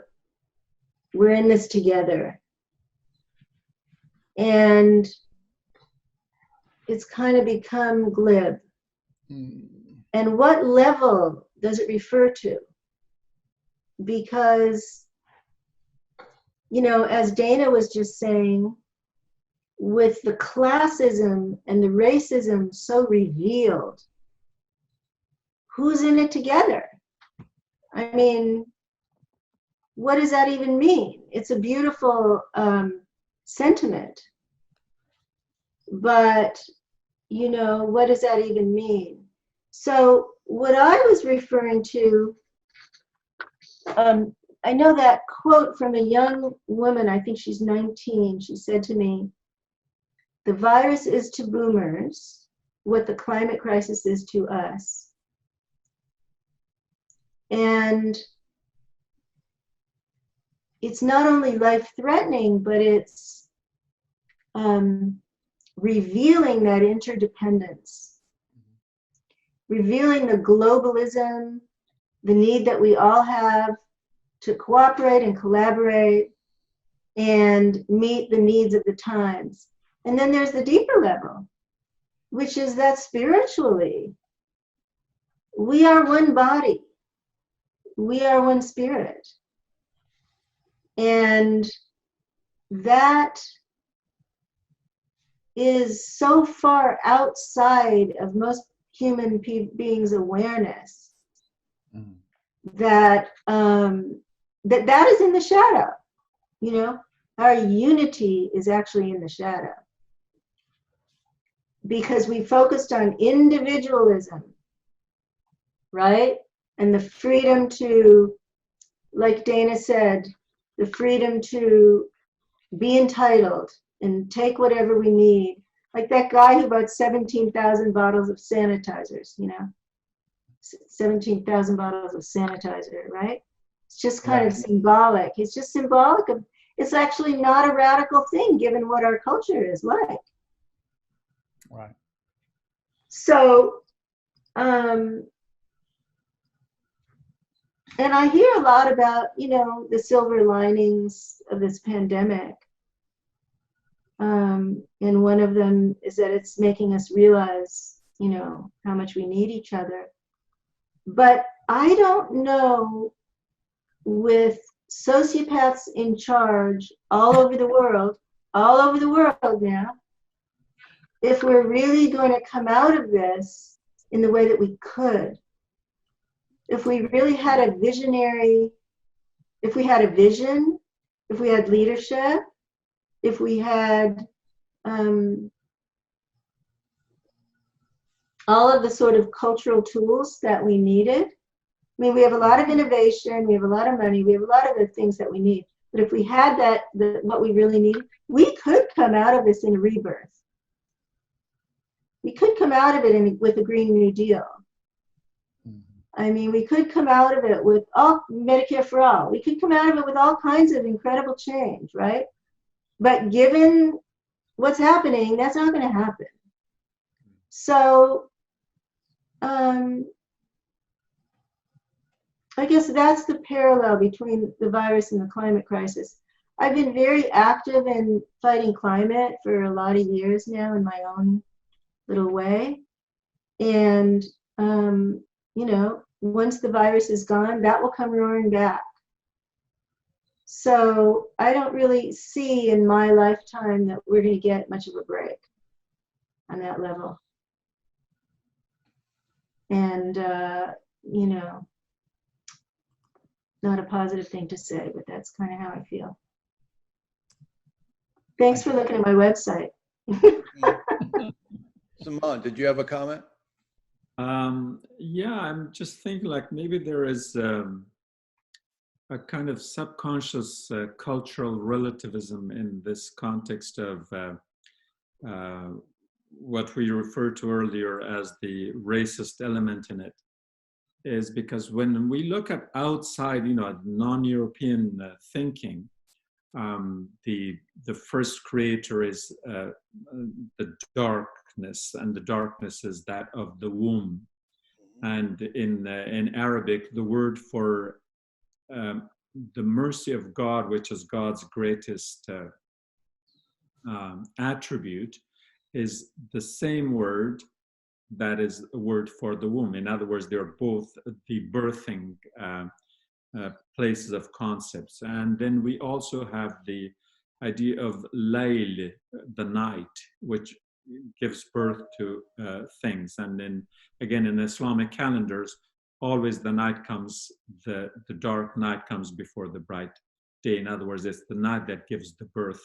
we're in this together. And it's kind of become glib. And what level does it refer to? Because, you know, as Dana was just saying, with the classism and the racism so revealed, who's in it together? I mean, what does that even mean? It's a beautiful sentiment, but, you know, what does that even mean? So what I was referring to, I know that quote from a young woman, I think she's 19, she said to me, the virus is to boomers what the climate crisis is to us. And it's not only life-threatening, but it's revealing that interdependence, revealing the globalism, the need that we all have to cooperate and collaborate and meet the needs of the times. And then there's the deeper level, which is that spiritually, we are one body, we are one spirit. And that is so far outside of most human beings' awareness that that is in the shadow. You know, our unity is actually in the shadow because we focused on individualism, right? And the freedom to, like Dana said, the freedom to be entitled and take whatever we need. Like that guy who bought 17,000 bottles of sanitizers, you know, 17,000 bottles of sanitizer, right? It's just kind of symbolic. It's just symbolic of, it's actually not a radical thing given what our culture is like. Right. So, and I hear a lot about, you know, the silver linings of this pandemic. And one of them is that it's making us realize, you know, how much we need each other. But I don't know, with sociopaths in charge all over the world now, if we're really going to come out of this in the way that we could. If we really had a visionary, if we had a vision, if we had leadership, if we had all of the sort of cultural tools that we needed. I mean, we have a lot of innovation, we have a lot of money, we have a lot of the things that we need. But if we had that, what we really need, we could come out of this in a rebirth. We could come out of it with a Green New Deal. I mean, we could come out of it with all Medicare for all. We could come out of it with all kinds of incredible change, right? But given what's happening, that's not going to happen. So I guess that's the parallel between the virus and the climate crisis. I've been very active in fighting climate for a lot of years now in my own little way. And, you know, once the virus is gone, that will come roaring back. So I don't really see in my lifetime that we're going to get much of a break on that level. And, you know, not a positive thing to say, but that's kind of how I feel. Thanks for looking at my website. Simone, did you have a comment? Yeah, I'm just thinking like maybe there is a kind of subconscious cultural relativism in this context of what we referred to earlier as the racist element in it. Is because when we look at outside, you know, non-European thinking, the first creator is the darkness, and the darkness is that of the womb. And in Arabic, the word for the mercy of God, which is God's greatest attribute, is the same word that is a word for the womb. In other words, they're both the birthing places of concepts. And then we also have the idea of layl, the night, which gives birth to things. And then again, in Islamic calendars, always the night comes, the dark night comes before the bright day. In other words, it's the night that gives the birth.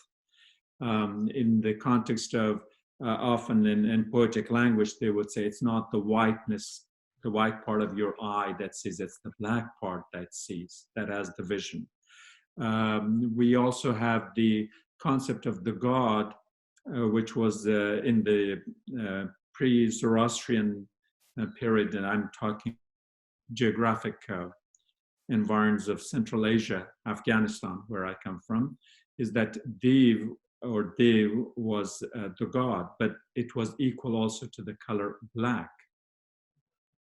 In the context of often in poetic language, they would say it's not the whiteness, the white part of your eye that sees, it's the black part that sees, that has the vision. We also have the concept of the god, which was in the pre-Zoroastrian period, and I'm talking geographic environs of Central Asia, Afghanistan, where I come from, is that Dev or Dev was the god, but it was equal also to the color black.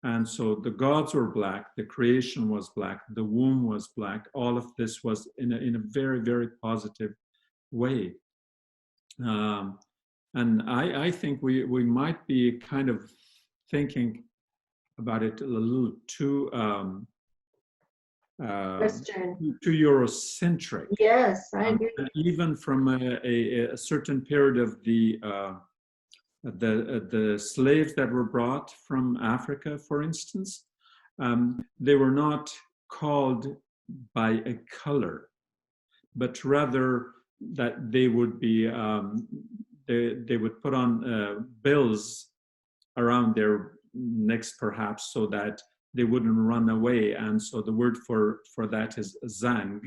And so the gods were black, the creation was black, the womb was black. All of this was in a very, very positive way. And I think we might be kind of thinking about it a little too too Eurocentric. Yes, I agree. Even from a certain period of the slaves that were brought from Africa, for instance, they were not called by a color, but rather that they would be they would put on bills around their necks, perhaps, so that they wouldn't run away. And so the word for that is zang.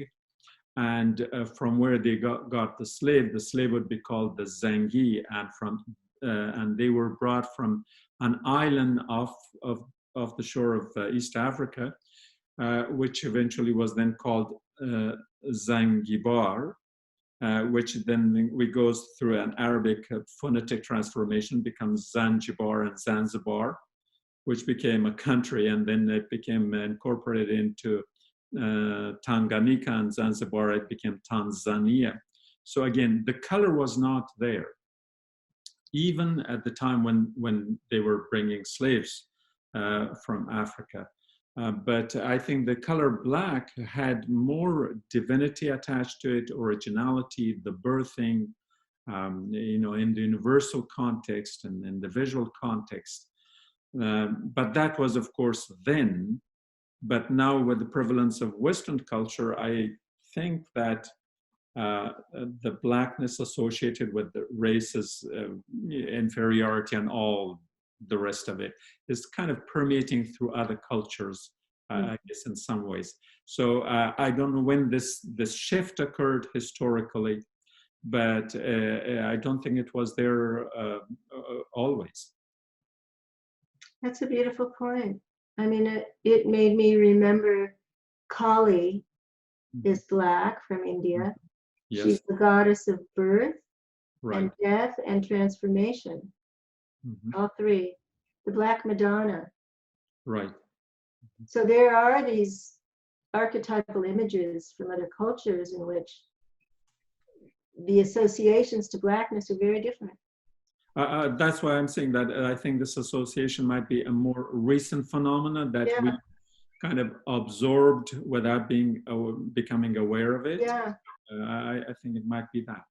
And from where they got the slave would be called the zangi, and they were brought from an island off the shore of East Africa, which eventually was then called Zanzibar. which then we goes through an Arabic phonetic transformation, becomes Zanzibar and Zanzibar, which became a country, and then it became incorporated into Tanganyika and Zanzibar, it became Tanzania. So again, the color was not there, even at the time when they were bringing slaves from Africa. But I think the color black had more divinity attached to it, originality, the birthing, you know, in the universal context and in the visual context. But that was, of course, then. But now with the prevalence of Western culture, I think that the blackness associated with the race's inferiority and all the rest of it is kind of permeating through other cultures, I guess, in some ways. So I don't know when this shift occurred historically, but I don't think it was there always. That's a beautiful point. I mean, it made me remember Kali is black from India. Yes. She's the goddess of birth Right. and death and transformation. All three. The Black Madonna. Right. So there are these archetypal images from other cultures in which the associations to blackness are very different. That's why I'm saying that I think this association might be a more recent phenomenon that we kind of absorbed without becoming aware of it. Yeah. I think it might be that.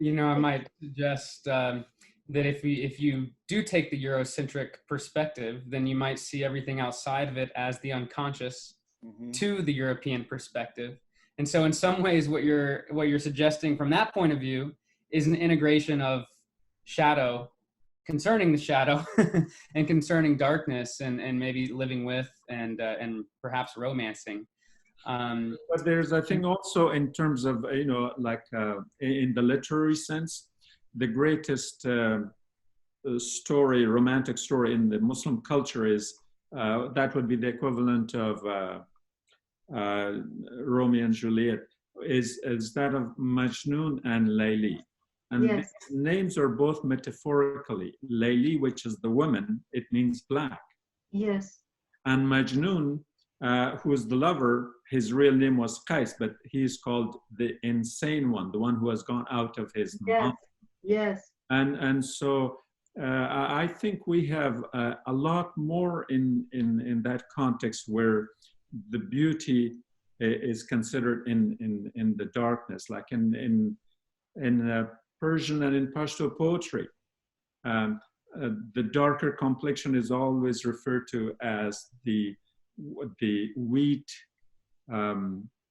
You know, I might suggest that if you do take the Eurocentric perspective, then you might see everything outside of it as the unconscious to the European perspective. And so in some ways, what you're suggesting from that point of view is an integration of shadow concerning the shadow and concerning darkness and maybe living with and perhaps romancing. But there's, I think, also in terms of, you know, like in the literary sense, the greatest story, romantic story in the Muslim culture is, that would be the equivalent of Romeo and Juliet, is that of Majnun and Layli. And these names are both metaphorically. Layli, which is the woman, it means black. Yes. And Majnun, who is the lover, his real name was Qais, but he is called the insane one, the one who has gone out of his mind. Yes. And so I think we have a lot more in that context where the beauty is considered in the darkness, like in Persian and in Pashto poetry. The darker complexion is always referred to as the wheat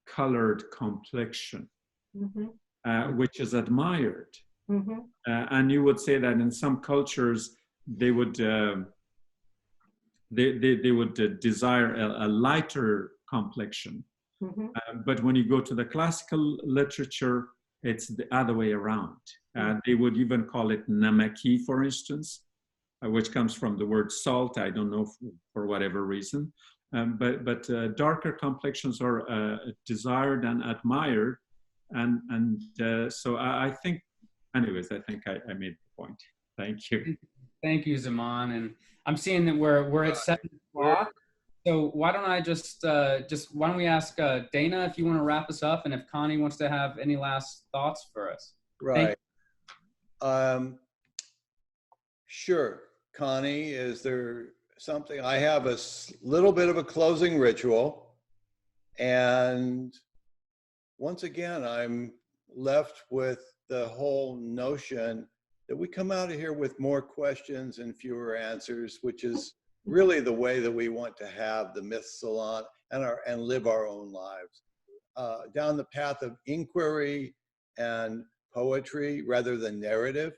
colored complexion, which is admired. And you would say that in some cultures they would desire a lighter complexion. But when you go to the classical literature, it's the other way around. They would even call it namaki, for instance, which comes from the word salt. I don't know for whatever reason. But darker complexions are desired and admired. And so I think, anyways, I think I made the point. Thank you. Thank you, Zaman. And I'm seeing that we're at 7 o'clock. So why don't I why don't we ask Dana if you want to wrap us up, and if Connie wants to have any last thoughts for us. Right. Sure. Connie, is there something? I have a little bit of a closing ritual. And once again, I'm left with the whole notion that we come out of here with more questions and fewer answers, which is really the way that we want to have the Myth Salon and live our own lives. Down the path of inquiry and poetry rather than narrative.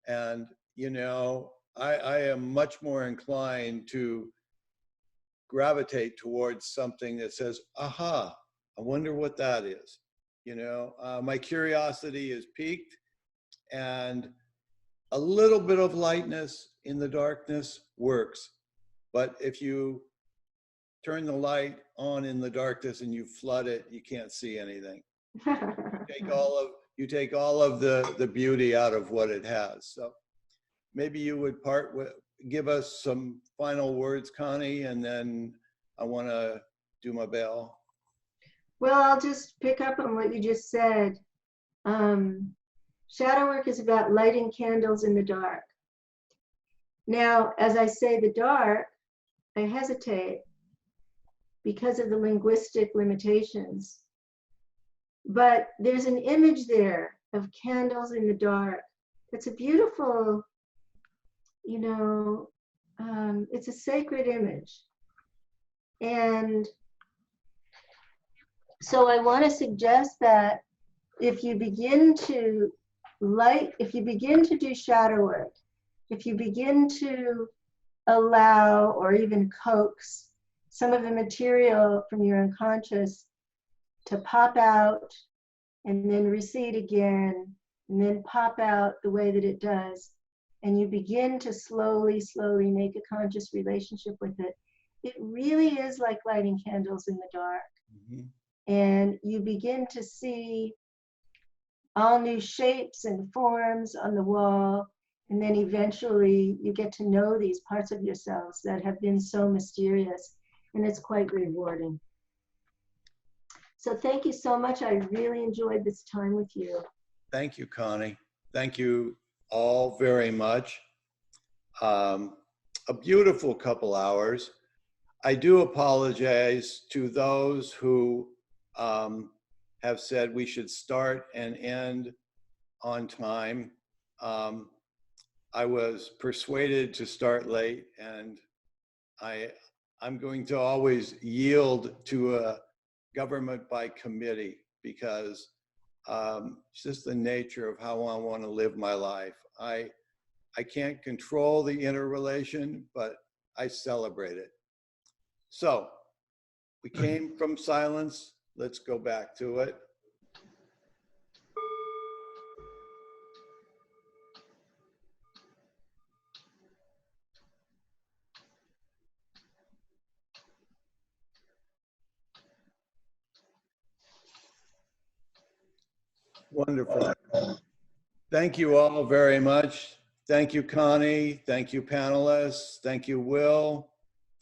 And, you know, I am much more inclined to gravitate towards something that says, aha, I wonder what that is. You know, my curiosity is piqued, and a little bit of lightness in the darkness works. But if you turn the light on in the darkness and you flood it, you can't see anything. You take all of the beauty out of what it has. So maybe you would give us some final words, Connie, and then I want to do my bell. Well, I'll just pick up on what you just said. Shadow work is about lighting candles in the dark. Now, as I say the dark, I hesitate because of the linguistic limitations. But there's an image there of candles in the dark. It's a beautiful, you know, it's a sacred image. And so I want to suggest that if you begin to do shadow work, if you begin to allow or even coax some of the material from your unconscious to pop out and then recede again, and then pop out the way that it does, and you begin to slowly make a conscious relationship with it, it really is like lighting candles in the dark. Mm-hmm. And you begin to see all new shapes and forms on the wall, and then eventually you get to know these parts of yourselves that have been so mysterious, and it's quite rewarding. So thank you so much. I really enjoyed this time with you. Thank you, Connie. Thank you all very much. A beautiful couple hours. I do apologize to those who have said we should start and end on time. I was persuaded to start late, and I'm going to always yield to a government by committee, because it's just the nature of how I want to live my life. I can't control the interrelation, but I celebrate it. So we came from silence. Let's go back to it. Wonderful. Thank you all very much. Thank you, Connie. Thank you, panelists. Thank you, Will.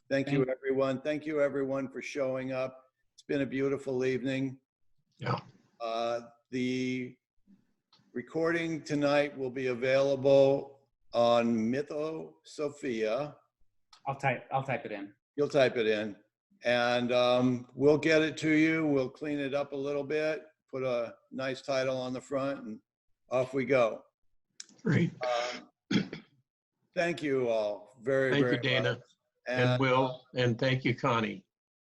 Thank you, everyone. Thank you, everyone, for showing up. It's been a beautiful evening. Yeah. The recording tonight will be available on Mytho Sophia. I'll type it in. You'll type it in, and we'll get it to you. We'll clean it up a little bit, put a nice title on the front, and off we go. Great. Thank you all very much. Thank you, Dana, and Will, and thank you, Connie.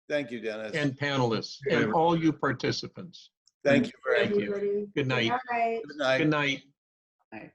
Thank you, Dennis. And panelists, and all you participants. Thank you very much. Good night. Good night. Good night. Good night. Right.